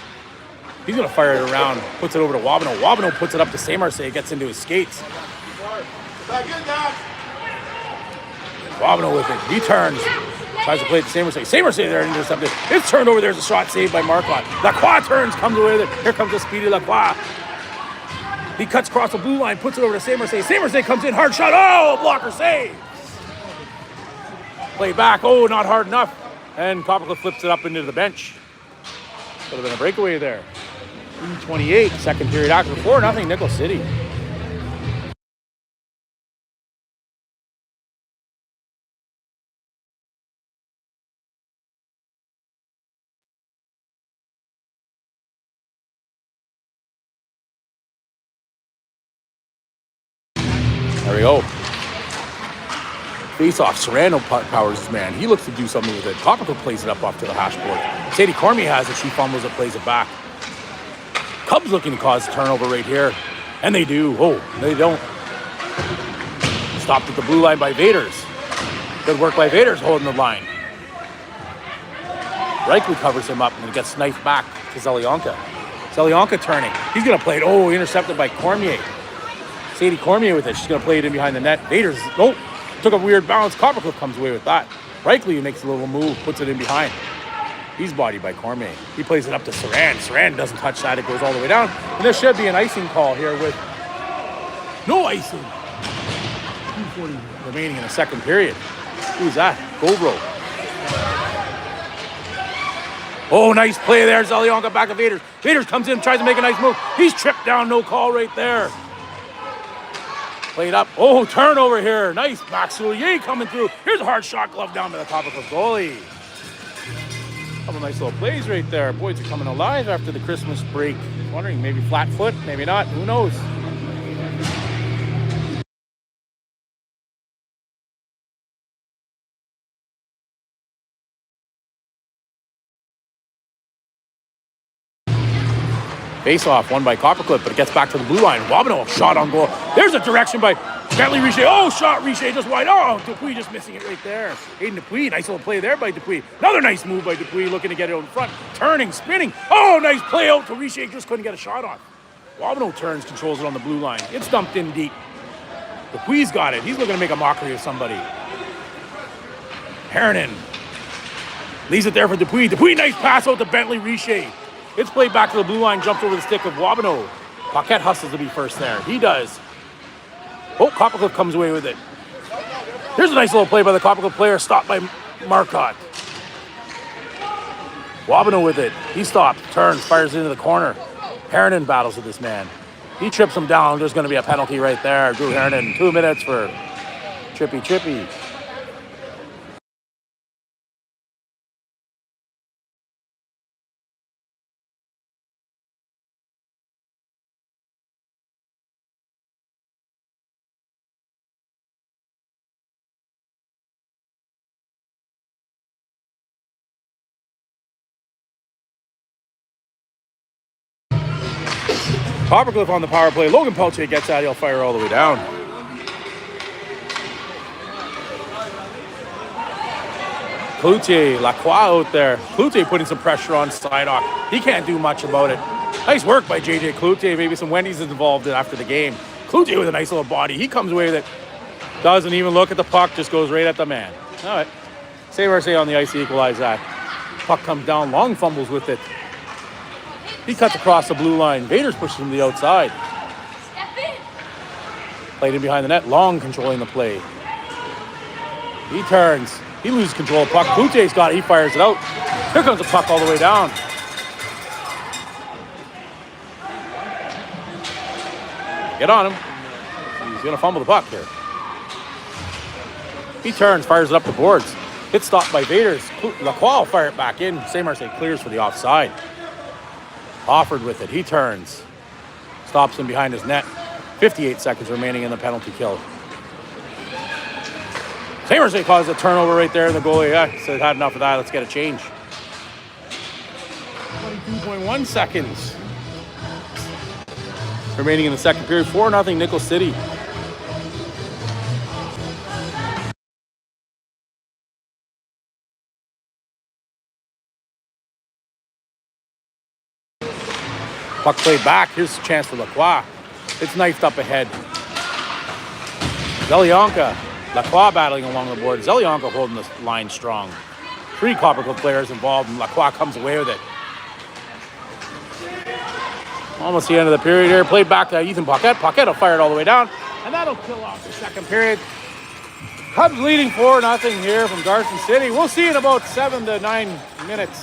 Speaker 1: He's going to fire it around. Puts it over to Wabano. Wabano puts it up to St. Marseille. Gets into his skates. Wabano with it. He turns. Tries to play it to St. Marseille. St. Marseille there intercepted. It's turned over. There's a shot saved by Marcotte. Lacroix turns. Comes away with it. Here comes the speedy Lacroix. He cuts across the blue line. Puts it over to St. Marseille. St. Marseille comes in. Hard shot. Oh, a blocker save. Play back. Oh, not hard enough. And Coppercliff flips it up into the bench. Could have been a breakaway there. U14A. Second period action. 4-0 Nickel City. There we go. Face off. Serrano powers his man. He looks to do something with it. Coppercliff plays it up off to the hash board. Sadie Cormier has it. She fumbles it, plays it back. Cubs looking to cause a turnover right here. And they do. Oh, they don't. Stopped at the blue line by Vaders. Good work by Vaders holding the line. Reichel covers him up and it gets knifed back to Zelionka. Zelionka turning. He's going to play it. Oh, intercepted by Cormier. Sadie Cormier with it. She's going to play it in behind the net. Vaders, oh, took a weird bounce. Coppercliff comes away with that. Reichel makes a little move, puts it in behind. He's bodied by Cormier. He plays it up to Saran. Saran doesn't touch that. It goes all the way down. And there should be an icing call here with no icing. 2:40 remaining in the second period. Who's that? Govro. Oh, nice play there. Zelionka back to Vaders. Vaders comes in, tries to make a nice move. He's tripped down. No call right there. Played up. Oh, turnover here. Nice. Max Soulier coming through. Here's a hard shot glove down by the Coppercliff goalie. Couple nice little plays right there. Boys are coming alive after the Christmas break. Wondering, maybe flat foot, maybe not. Who knows? Face off, won by Coppercliff, but it gets back to the blue line. Wabano, shot on goal. There's a direction by Bentley Richer. Oh, shot Richer just wide. Oh, Dupuis just missing it right there. Hayden Dupuis, nice little play there by Dupuis. Another nice move by Dupuis, looking to get it out in front. Turning, spinning. Oh, nice play out to Richer, just couldn't get a shot on. Wabano turns, controls it on the blue line. It's dumped in deep. Dupuis got it. He's looking to make a mockery of somebody. Harrinan leaves it there for Dupuis. Dupuis, nice pass out to Bentley Richer. It's played back to the blue line, jumps over the stick of Wabano. Paquette hustles to be first there. He does. Oh, Coppercliff comes away with it. Here's a nice little play by the Coppercliff player, stopped by Marcotte. Wabano with it. He stops, turns, fires into the corner. Harrinan battles with this man. He trips him down. There's going to be a penalty right there. Drew Harrinan, 2 minutes for Trippy. Coppercliff on the power play. Logan Pelche gets that. He'll fire all the way down. Cloutier, Lacroix out there. Cloutier putting some pressure on Sidock. He can't do much about it. Nice work by JJ Cloutier. Maybe some Wendy's involved after the game. Cloutier with a nice little body. He comes away with it. Doesn't even look at the puck. Just goes right at the man. All right. St. Marseille on the ice to equalize that. Puck comes down. Long fumbles with it. He cuts across the blue line. Vaders pushes him to the outside. Played in behind the net. Long controlling the play. He turns. He loses control of the puck. Cloutier's got it. He fires it out. Here comes the puck all the way down. Get on him. He's going to fumble the puck here. He turns, fires it up the boards. It's stopped by Vaders. Lacroix will fire it back in. St. Marseille clears for the offside. Hofford with it. He turns. Stops him behind his net. 58 seconds remaining in the penalty kill. St. Marseille caused a turnover right there. The goalie said, had enough of that. Let's get a change. 22.1 seconds remaining in the second period. 4-0 Nickel City. Puck played back. Here's a chance for Lacroix. It's knifed up ahead. Zelyanka. Lacroix battling along the board. Zelyanka holding the line strong. 3 Coppercliff players involved, and Lacroix comes away with it. Almost the end of the period here. Played back to Ethan Paquette. Paquette will fire it all the way down, and that'll kill off the second period. Cubs leading 4-0 here from Garson City. We'll see in about 7 to 9 minutes.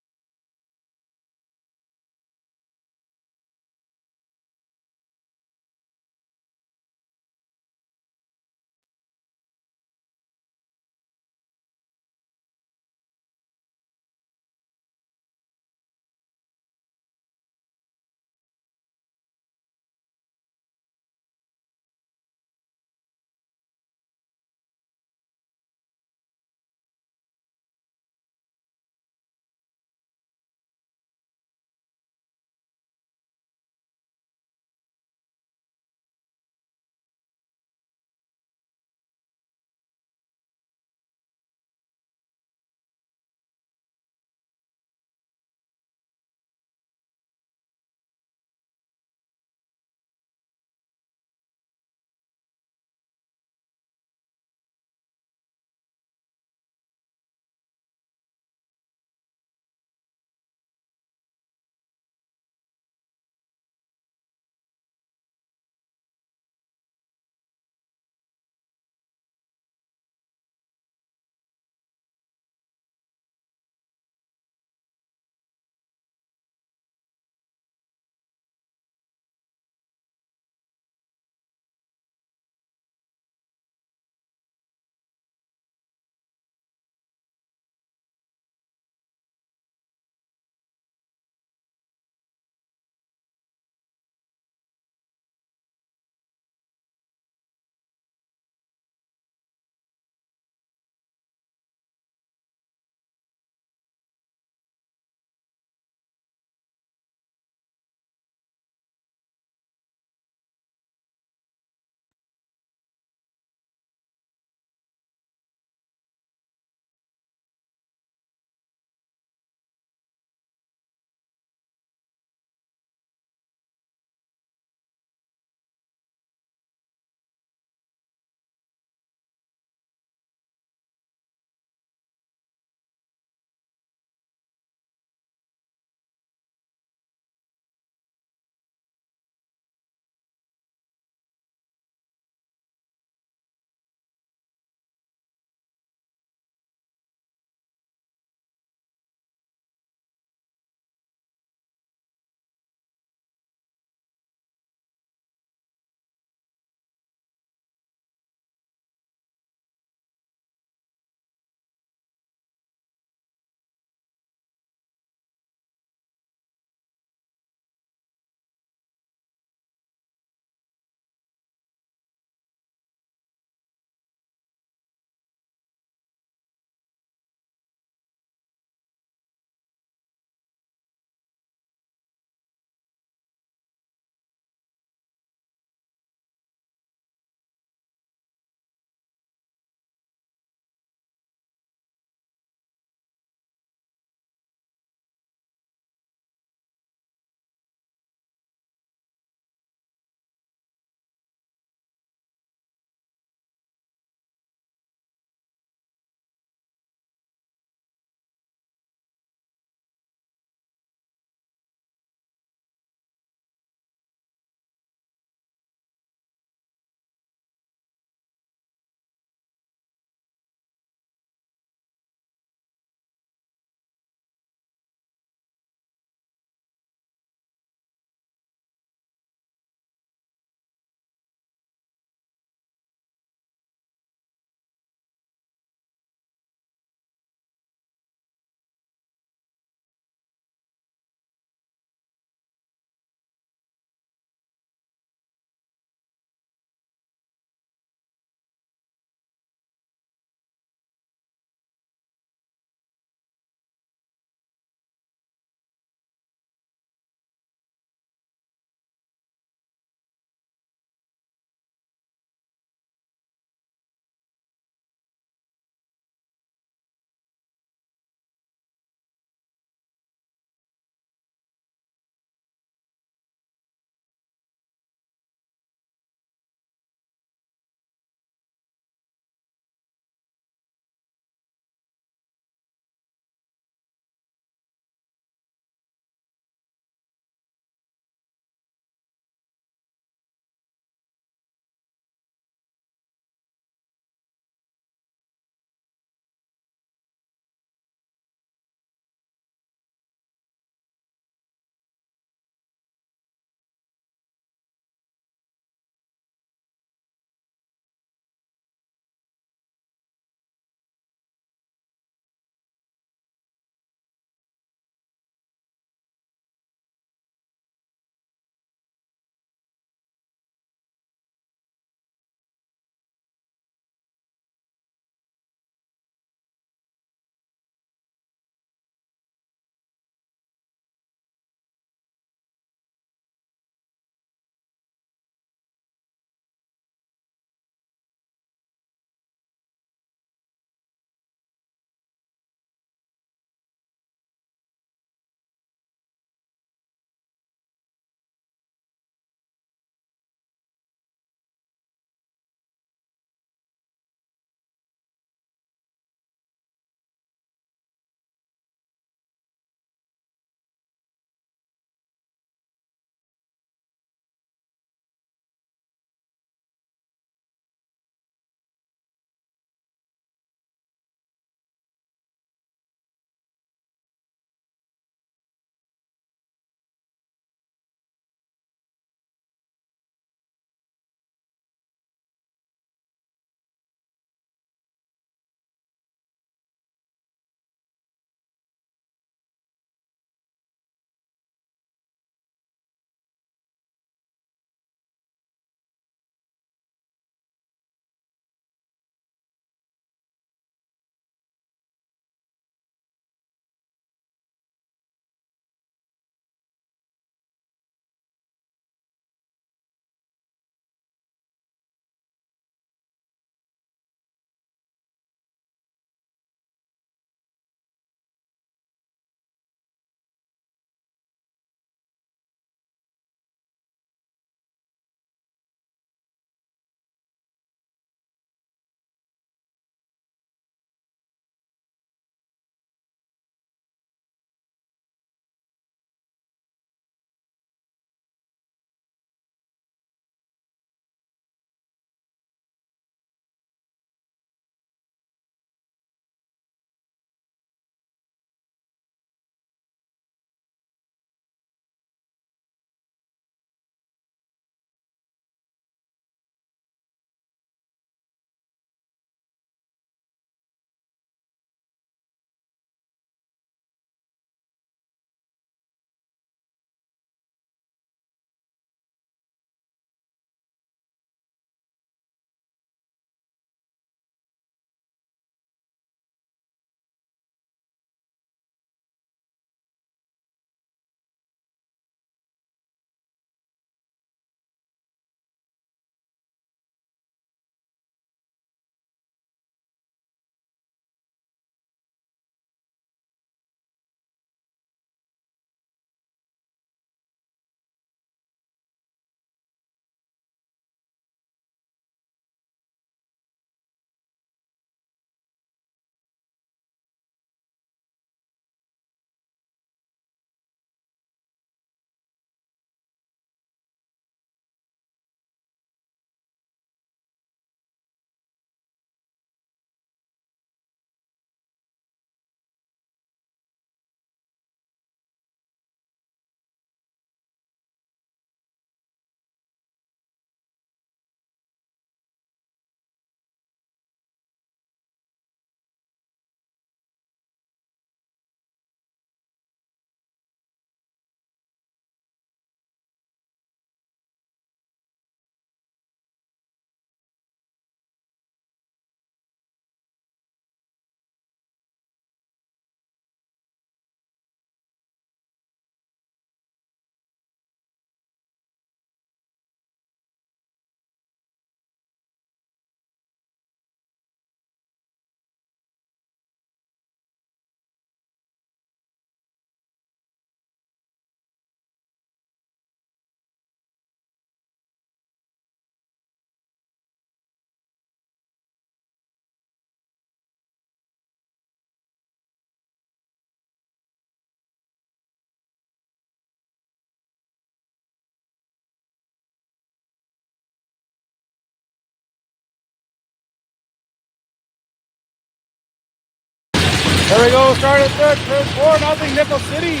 Speaker 1: There we go, start at third, 4-0 Nickel City.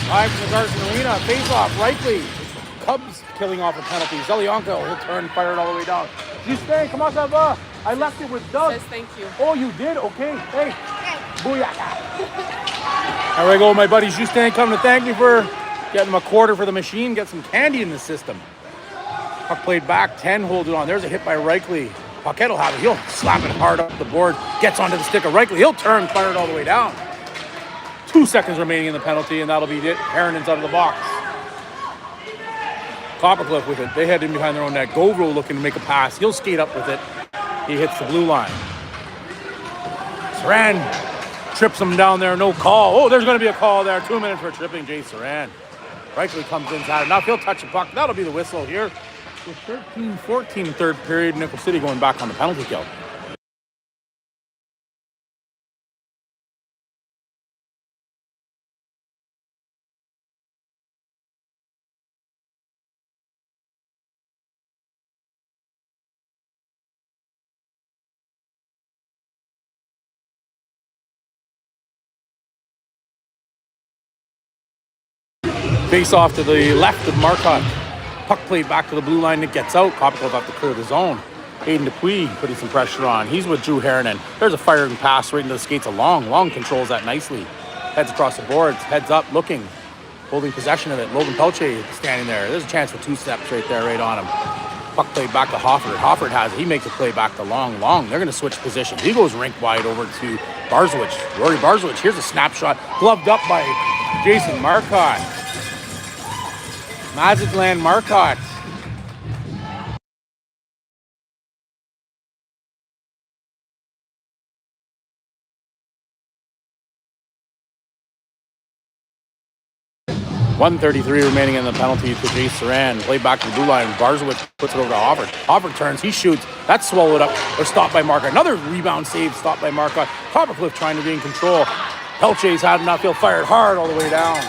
Speaker 1: Live from the Garson Arena, face-off, Reichley. CUBS killing off a penalty. Zelionko, he'll turn, fire it all the way down. Justin, comment ça va? I left it with Doug.
Speaker 2: Says thank you.
Speaker 1: Oh, you did? Okay. Hey. Booyaka. There we go, my buddy Justin coming to thank me for getting him a quarter for the machine, get some candy in the system. Puck played back, 10, hold it on. There's a hit by Reichley. Paquette will have it. He'll slap it hard up the board, gets onto the stick of Reichley. He'll turn, fire it all the way down. 2 seconds remaining in the penalty, and that'll be it. Heronen's out of the box. Coppercliff with it. They head in behind their own net. Govro looking to make a pass. He'll skate up with it. He hits the blue line. Saran trips him down there. No call. Oh, there's going to be a call there. 2 minutes for tripping Jay Saran. Reichley comes inside enough. He'll touch the puck. That'll be the whistle here. With 13-14 third period. Nickel City going back on the penalty kill. Face off to the left of Marcotte. Puck played back to the blue line. It gets out. Coppercliff have to clear the zone. Aiden Dupuis putting some pressure on. He's with Drew Heronen. There's a firing pass right into the skates of Long. Long controls that nicely. Heads across the boards. Heads up, looking. Holding possession of it. Logan Pelche standing there. There's a chance for 2 steps right there, right on him. Puck played back to Hofford. Hofford has it. He makes a play back to Long. Long, they're going to switch positions. He goes rink wide over to Barzowicz. Rory Barzowicz. Here's a snapshot. Gloved up by Jason Marcotte. Mazatlan Marcotte. .133 remaining in the penalty to Jay Saran. Play back to the blue line. Barzowicz puts it over to Hofford. Hofford turns. He shoots. That's swallowed up or stopped by Marcotte. Another rebound save stopped by Marcotte. Coppercliff trying to gain control. Pelche's had enough. He'll fire it hard all the way down.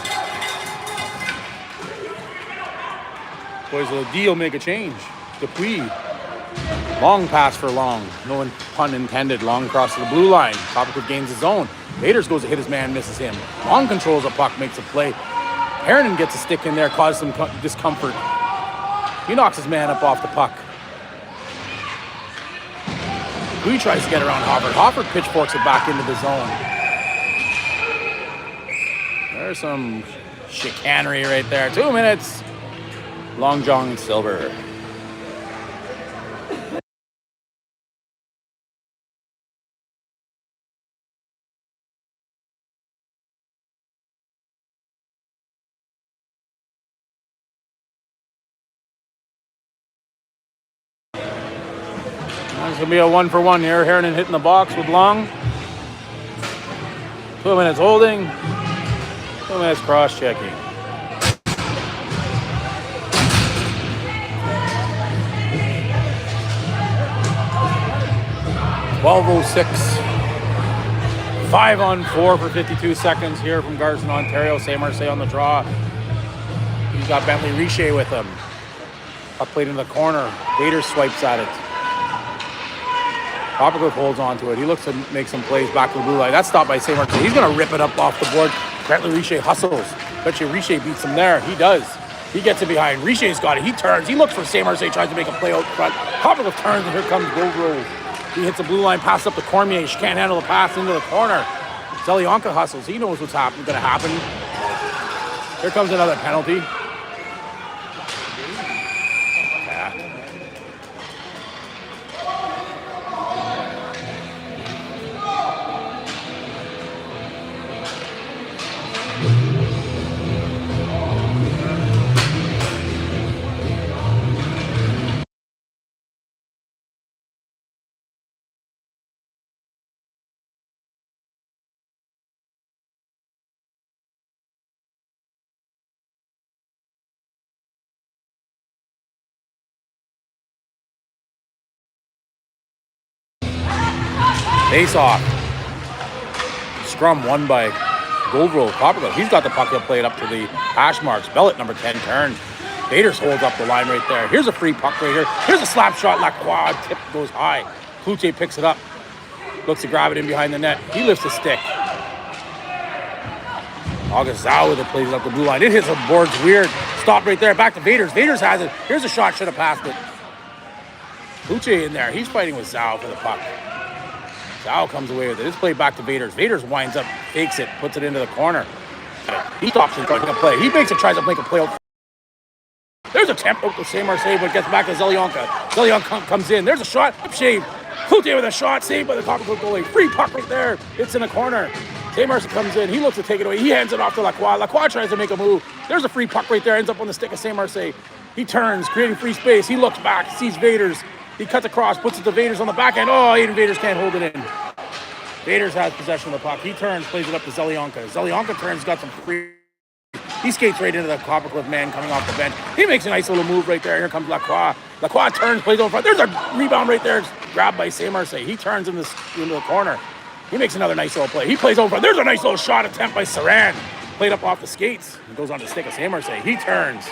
Speaker 1: Boys, the deal make a change. Dupuis. Long pass for Long. No pun intended. Long across to the blue line. Coppercliff gains his own. Vaders goes to hit his man, misses him. Long controls a puck, makes a play. Heronen gets a stick in there, causes some discomfort. He knocks his man up off the puck. Dupuis tries to get around Hofford. Hofford pitchforks it back into the zone. There's some chicanery right there. 2 minutes. Long John Silver. It's going to be a 1-for-1 here. Heronen hitting the box with Long. 2 minutes holding. 2 minutes cross-checking. 12:06. 5-on-4 for 52 seconds here from Garson, Ontario. Saint Marseille on the draw. He's got Bentley Richer with him. Puck played in the corner. Vader swipes at it. Coppercliff holds on to it. He looks to make some plays back to the blue line. That's stopped by Saint Marseille. He's going to rip it up off the board. Bentley Richer hustles. Bet you Richer beats him there. He does. He gets it behind. Richer's got it. He turns. He looks for Saint Marseille. Tries to make a play out front. Coppercliff turns, and here comes Govro. He hits the blue line, pass up to Cormier. She can't handle the pass into the corner. Zelionka hustles. He knows what's going to happen. Here comes another penalty. Face off. Scrum won by Govro. Coppercliff. He's got the puck. He'll play it up to the hash marks. Bellet, number 10, turns. Vaders holds up the line right there. Here's a free puck right here. Here's a slap shot. Lacroix tip goes high. Cloutier picks it up. Looks to grab it in behind the net. He lifts a stick. August Zhao with it, plays it up the blue line. It hits the boards weird. Stop right there. Back to Vaders. Vaders has it. Here's a shot. Should have passed it. Uche in there. He's fighting with Zhao for the puck. Zhao comes away with it. It's played back to Vaders. Vaders winds up, fakes it, puts it into the corner. He stops and tries to make a play. He makes it, tries to make a play out. There's a attempt out the same save, but gets back to Zelyanka. Zelyanka comes in. There's a shot. Up shave. Cloutier with a shot. Saved by the Coppercliff goalie. Free puck right there. It's in the corner. Samars comes in. He looks to take it away. He hands it off to Lacroix. Lacroix tries to make a move. There's a free puck right there. Ends up on the stick of Saint-Marseille. He turns, creating free space. He looks back, sees Vaders. He cuts across, puts it to Vaders on the back end. Oh, Aiden Vaders can't hold it in. Vaders has possession of the puck. He turns, plays it up to Zelyanka. Zelyanka turns, got some free. He skates right into the Coppercliff man coming off the bench. He makes a nice little move right there. Here comes Lacroix. Lacroix turns, plays over front. There's a rebound right there. It's grabbed by Saint-Marseille. He turns into the corner. He makes another nice little play. He plays over front. There's a nice little shot attempt by Saran. Played up off the skates. He goes on to stick of Saint-Marseille. He turns.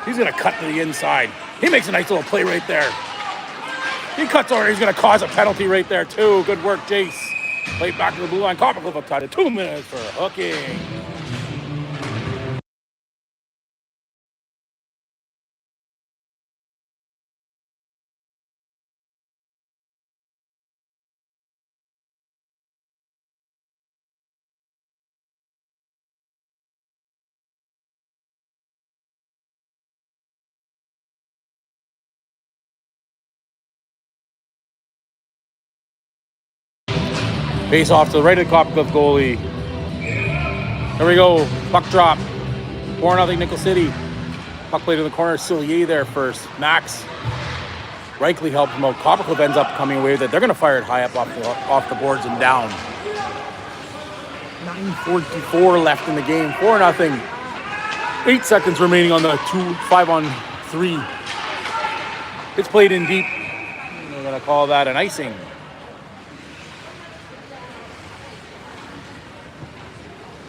Speaker 1: He's going to cut to the inside. He makes a nice little play right there. He cuts over. He's going to cause a penalty right there, too. Good work, Jace. Played back to the blue line. Coppercliff up tied. 2 minutes for hooking. Face off to the right of the Coppercliff goalie. There we go. Puck drop. 4-0 Nickel City. Puck played in the corner. Sillier there first. Max Reichly helped him out. Coppercliff ends up coming away with it. They're going to fire it high up off the boards and down. 9:44 left in the game. 4-0. 8 seconds remaining on the 5-on-3. It's played in deep. We're going to call that an icing.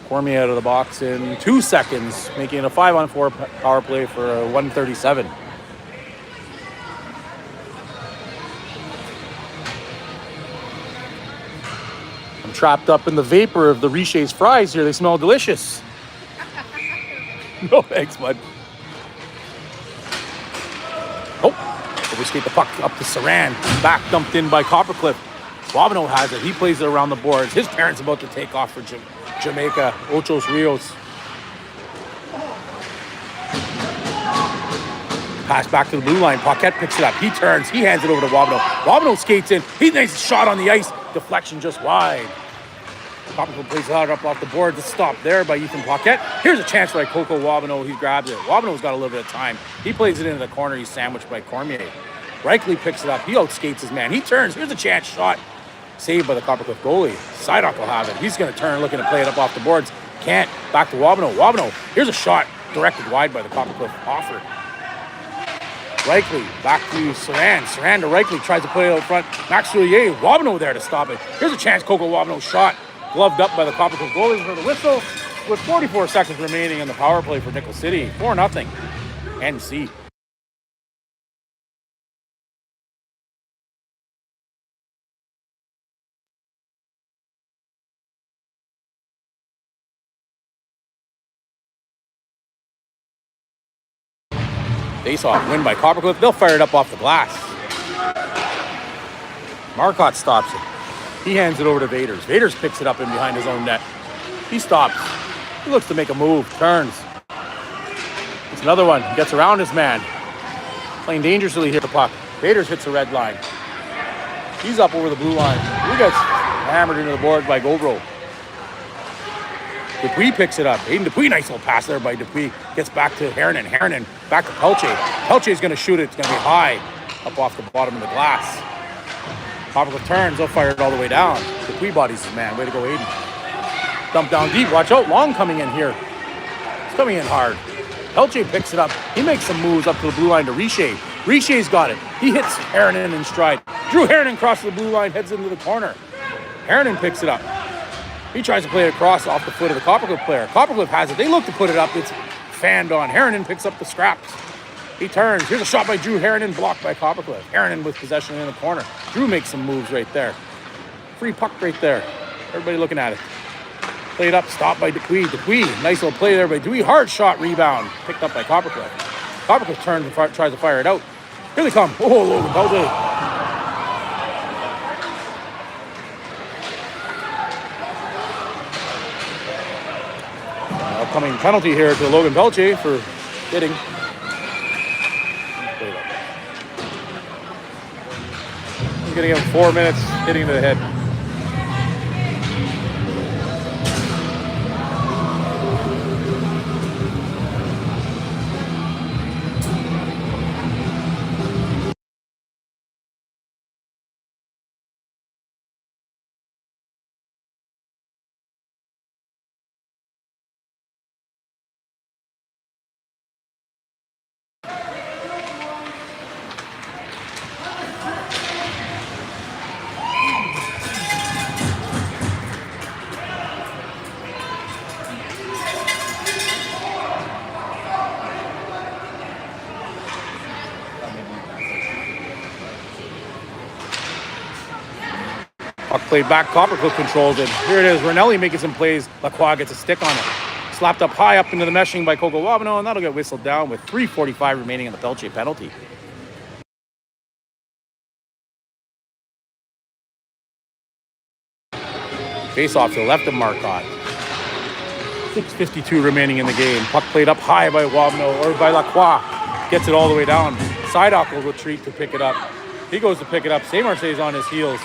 Speaker 1: Cormier out of the box in 2 seconds, making it a 5-on-4 power play for a 137. I'm trapped up in the vapor of the Richet's fries here. They smell delicious. No thanks, bud. Oh, we skate the puck up to Saran. Back dumped in by Coppercliff. Bobineau has it. He plays it around the boards. His parents about to take off for Jamaica, Ochos Rios. Pass back to the blue line. Paquette picks it up. He turns. He hands it over to Bobineau. Bobineau skates in. He makes a shot on the ice. Deflection just wide. Coppercliff plays it up off the board. It's stopped there by Ethan Paquette. Here's a chance for Coco Bobineau. He grabs it. Bobineau's got a little bit of time. He plays it into the corner. He's sandwiched by Cormier. Reichly picks it up. He outskates his man. He turns. Here's a chance shot. Saved by the Coppercliff goalie. Sidock will have it. He's going to turn, looking to play it up off the boards. Can't. Back to Wabino. Wabino. Here's a shot directed wide by the Coppercliff offer. Reichly back to Saran. Saran to Reichly. Tries to put it out front. Max Soulier. Wabino there to stop it. Here's a chance. Coco Wabino shot. Gloved up by the Coppercliff goalie for the whistle. With 44 seconds remaining in the power play for Nickel City. 4-0. NC. Face-off win by Coppercliff. They'll fire it up off the glass. Marcotte stops it. He hands it over to Vaders. Vaders picks it up in behind his own net. He stops. He looks to make a move. Turns. It's another one. He gets around his man. Playing dangerously here at the puck. Vaders hits the red line. He's up over the blue line. He gets hammered into the board by Goldrow. Dupuis picks it up. Aiden Dupuis, nice little pass there by Dupuis. Gets back to Hernan. Hernan back to Pelche. Pelche's going to shoot it. It's going to be high up off the bottom of the glass. Coppercliff turns. They'll fire it all the way down. Dupuis bodies his man. Way to go, Aiden. Dump down deep. Watch out. Long coming in here. It's coming in hard. Pelche picks it up. He makes some moves up to the blue line to Richet. Richet's got it. He hits Hernan in stride. Drew Hernan crosses the blue line, heads into the corner. Hernan picks it up. He tries to play it across off the foot of the Coppercliff player. Coppercliff has it. They look to put it up. It's fanned on. Hernan picks up the scraps. He turns. Here's a shot by Drew Hernan, blocked by Coppercliff. Hernan with possession in the corner. Drew makes some moves right there. Free puck right there. Everybody looking at it. Played up, stopped by Dupuis. Dupuis, nice little play there by Dupuis. Hard shot, rebound. Picked up by Coppercliff. Coppercliff turns and tries to fire it out. Here they come. Oh, Logan Pelche. Upcoming penalty here to Logan Pelche for hitting. He's going to give him 4 minutes hitting to the head. Puck played back, Coppercliff controls it. Here it is, Rinelli making some plays. Lacroix gets a stick on it. Slapped up high up into the meshing by Coco Wabano, and that'll get whistled down with 3:45 remaining in the Pelche penalty. Face off to the left of Marcotte. 6:52 remaining in the game. Puck played up high by Wabano, or by Lacroix. Gets it all the way down. Sideock will retreat to pick it up. He goes to pick it up. Saint-Marcet's on his heels.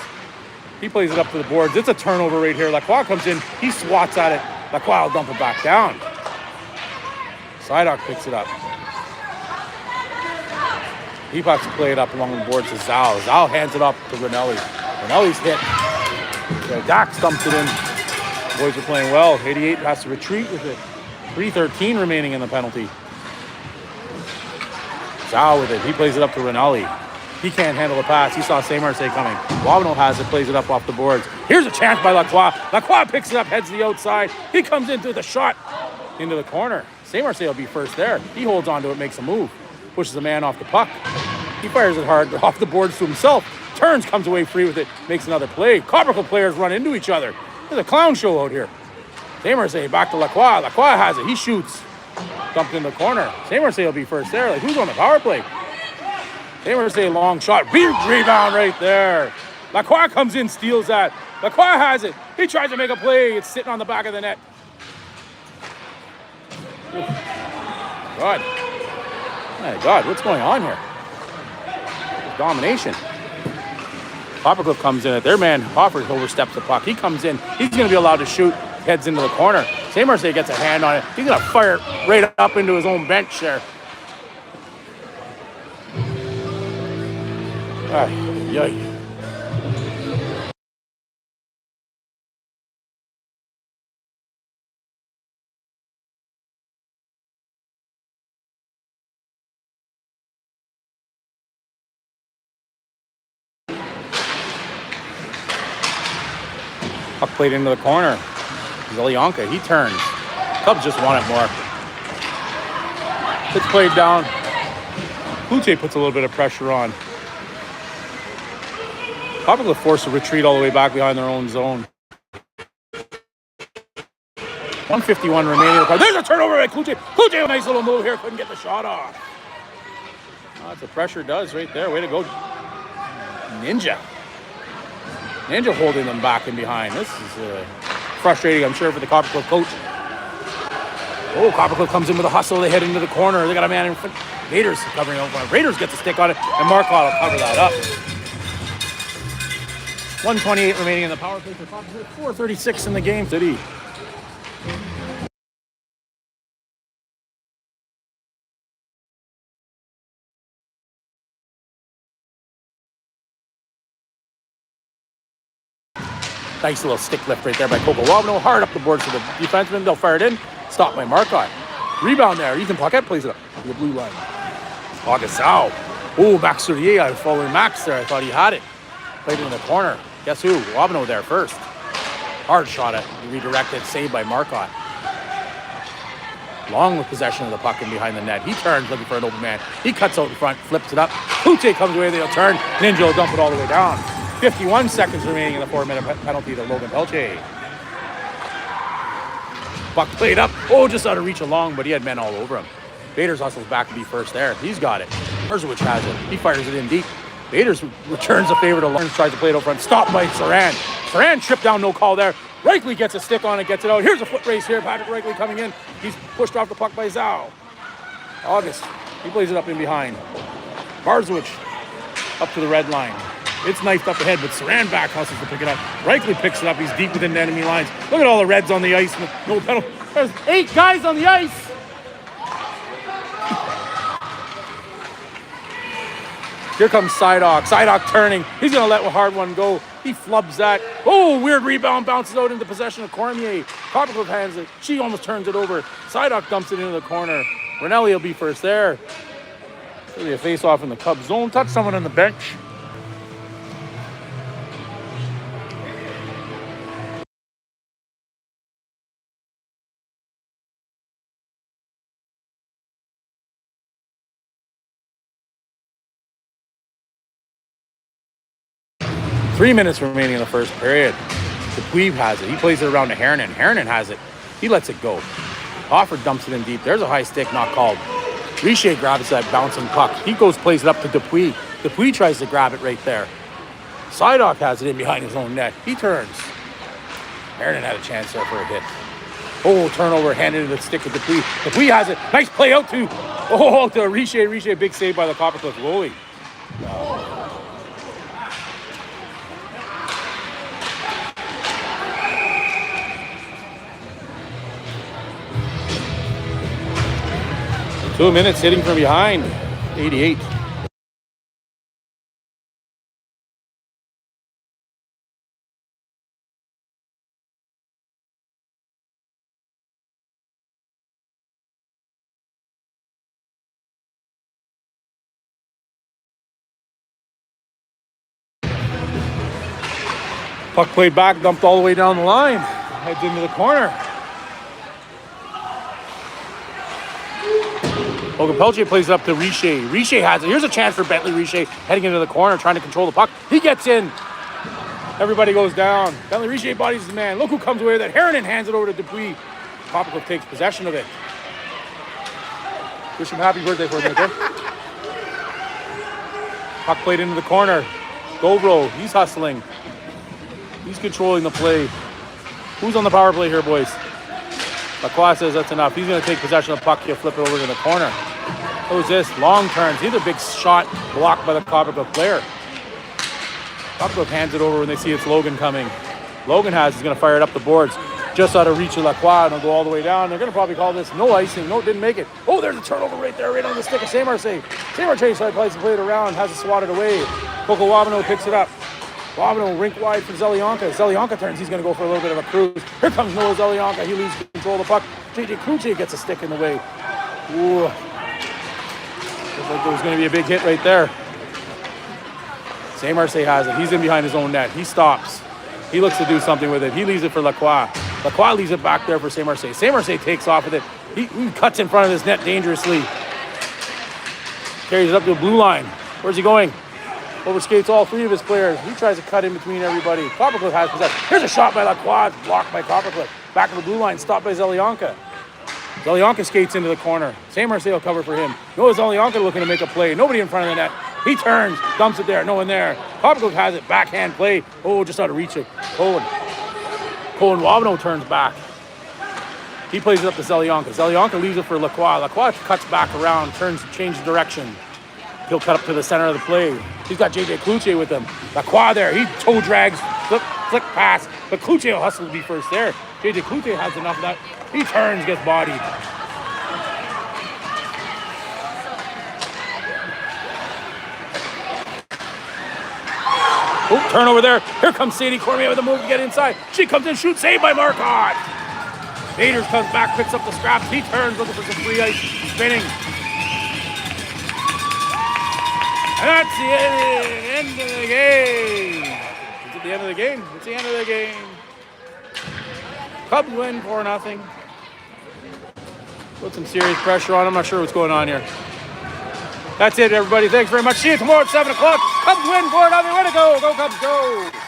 Speaker 1: He plays it up to the boards. It's a turnover right here. Lacroix comes in. He swats at it. Lacroix will dump it back down. Sideock picks it up. He pucks play it up along the boards to Zhao. Zhao hands it up to Rinelli. Rinelli's hit. Dax dumps it in. The boys are playing well. 88 has to retreat with it. 3:13 remaining in the penalty. Zhao with it. He plays it up to Rinelli. He can't handle the pass. He saw Saint-Marcet coming. Wabano has it, plays it up off the boards. Here's a chance by Lacroix. Lacroix picks it up, heads to the outside. He comes into the shot into the corner. Saint-Marcet will be first there. He holds on to it, makes a move. Pushes a man off the puck. He fires it hard off the boards to himself. Turns, comes away free with it, makes another play. Coppercliff players run into each other. There's a clown show out here. Saint-Marcet back to Lacroix. Lacroix has it. He shoots. Dumped in the corner. Saint-Marcet will be first there. Like, who's on the power play? Saint-Marcet long shot. Rebound right there. Lacroix comes in, steals that. Lacroix has it. He tries to make a play. It's sitting on the back of the net. God. My God, what's going on here? Domination. Coppercliff comes in. Their man, Hofford, oversteps the puck. He comes in. He's going to be allowed to shoot. Heads into the corner. Saint-Marcet gets a hand on it. He's going to fire it right up into his own bench there. Yay. Puck played into the corner. Zelyanka, he turns. Cubs just want it more. It's played down. Cloutier puts a little bit of pressure on. Coppercliff forced to retreat all the way back behind their own zone. 1:51 remaining. There's a turnover by Cloutier. Cloutier, a nice little move here. Couldn't get the shot off. That's what pressure does right there. Way to go. Ninja holding them back and behind. This is frustrating, I'm sure, for the Coppercliff coach. Oh, Coppercliff comes in with a hustle. They head into the corner. They got a man in front. Raiders covering out front. Raiders gets a stick on it, and Marcotte will cover that up. 1:28 remaining in the power play for Coppercliff. 4:36 in the game. City. Nice little stick lift right there by Coco Wabano. Hard up the boards to the defenseman. They'll fire it in. Stopped by Marcotte. Rebound there. Ethan Paquette plays it up to the blue line. Agasau. Oh, Max Sourier. I was following Max there. I thought he had it. Played it in the corner. Guess who? Wabano there first. Hard shot at. Redirected. Saved by Marcotte. Long with possession of the puck and behind the net. He turns looking for an open man. He cuts out in front. Flips it up. Cloutier comes away. They'll turn. Ninja will dump it all the way down. 51 seconds remaining in the 4-minute penalty to Logan Pelche. Puck played up. Oh, just out of reach along, but he had men all over him. Vaders hustles back to be first there. He's got it. Marzowicz has it. He fires it in deep. Vaders returns the favor to Lawrence, tries to play it out front. Stopped by Saran. Saran tripped down, no call there. Reichel gets a stick on it, gets it out. Here's a foot race here. Patrick Reichel coming in. He's pushed off the puck by Zhao. August, he plays it up in behind. Marzowicz up to the red line. It's knifed up ahead, but Saran back hustles to pick it up. Reichel picks it up. He's deep within the enemy lines. Look at all the Reds on the ice. No penalty. There's 8 guys on the ice. Here comes Sidock. Sidock turning. He's going to let a hard one go. He flubs that. Oh, weird rebound. Bounces out into possession of Cormier. Coppercliff hands it. She almost turns it over. Sidock dumps it into the corner. Rinelli will be first there. Really a face-off in the Cubs zone. Touch someone on the bench. Three minutes remaining in the first period. Dupuis has it. He plays it around to Hernan. Hernan has it. He lets it go. Hofford dumps it in deep. There's a high stick, not called. Richer grabs that bouncing puck. He plays it up to Dupuis. Dupuis tries to grab it right there. Sidock has it in behind his own net. He turns. Hernan had a chance there for a hit. Oh, turnover, handed to the stick of Dupuis. Dupuis has it. Nice play out to Richer. Richer, big save by the Coppercliff goalie. 2 minutes hitting from behind. 88. Puck played back, dumped all the way down the line. Heads into the corner. Logan Pelche plays it up to Richer. Richer has it. Here's a chance for Bentley Richer heading into the corner, trying to control the puck. He gets in. Everybody goes down. Bentley Richer bodies his man. Look who comes away with it. Hernan hands it over to Dupuis. Coppercliff takes possession of it. Wish him happy birthday for a minute, okay? Puck played into the corner. Govro, he's hustling. He's controlling the play. Who's on the power play here, boys? Lacroix says that's enough. He's going to take possession of the puck here, flip it over to the corner. Who's this? Long turns. He's a big shot blocked by the Coppercliff player. Coppercliff hands it over when they see it's Logan coming. Logan he's going to fire it up the boards. Just out of reach of Lacroix, and it'll go all the way down. They're going to probably call this no icing. No, didn't make it. Oh, there's a turnover right there, right on the stick of Saint-Marseille. Saint-Marseille tries to play it around, has it swatted away. Coco Wabano picks it up. Wabano rink wide for Zelyanka. Zelyanka turns. He's going to go for a little bit of a cruise. Here comes Noah Zelyanka. He loses control of the puck. JJ Kluche gets a stick in the way. Ooh. Looks like there was going to be a big hit right there. Saint-Marseille has it. He's in behind his own net. He stops. He looks to do something with it. He leaves it for Lacroix. Lacroix leaves it back there for Saint-Marseille. Saint-Marseille takes off with it. He cuts in front of his net dangerously. Carries it up to the blue line. Where's he going? Overskates all three of his players. He tries to cut in between everybody. Coppercliff has possession. Here's a shot by Lacroix, blocked by Coppercliff. Back to the blue line, stopped by Zelyanka. Zelyanka skates into the corner. Saint-Marseille will cover for him. Noah Zelyanka looking to make a play. Nobody in front of the net. He turns, dumps it there. No one there. Coppercliff has it. Backhand play. Oh, just out of reach of Cohen. Wabano turns back. He plays it up to Zelyanka. Zelyanka leaves it for Lacroix. Lacroix cuts back around, changes direction. He'll cut up to the center of the play. He's got JJ Kluche with him. Lacroix there. He toe drags, flick pass. But Kluche will hustle to be first there. JJ Kluche has enough of that. He turns, gets bodied. Oh, turnover there. Here comes Sadie Cormier with a move to get inside. She comes in, shoots, saved by Marcotte. Vaders comes back, picks up the scraps. He turns, looking for some free ice, spinning. And that's the end of the game. Is it the end of the game? It's the end of the game. Cubs win 4-0. Put some serious pressure on. I'm not sure what's going on here. That's it, everybody. Thanks very much. See you tomorrow at 7 o'clock. Cubs win 4-0. Way to go. Go Cubs, go.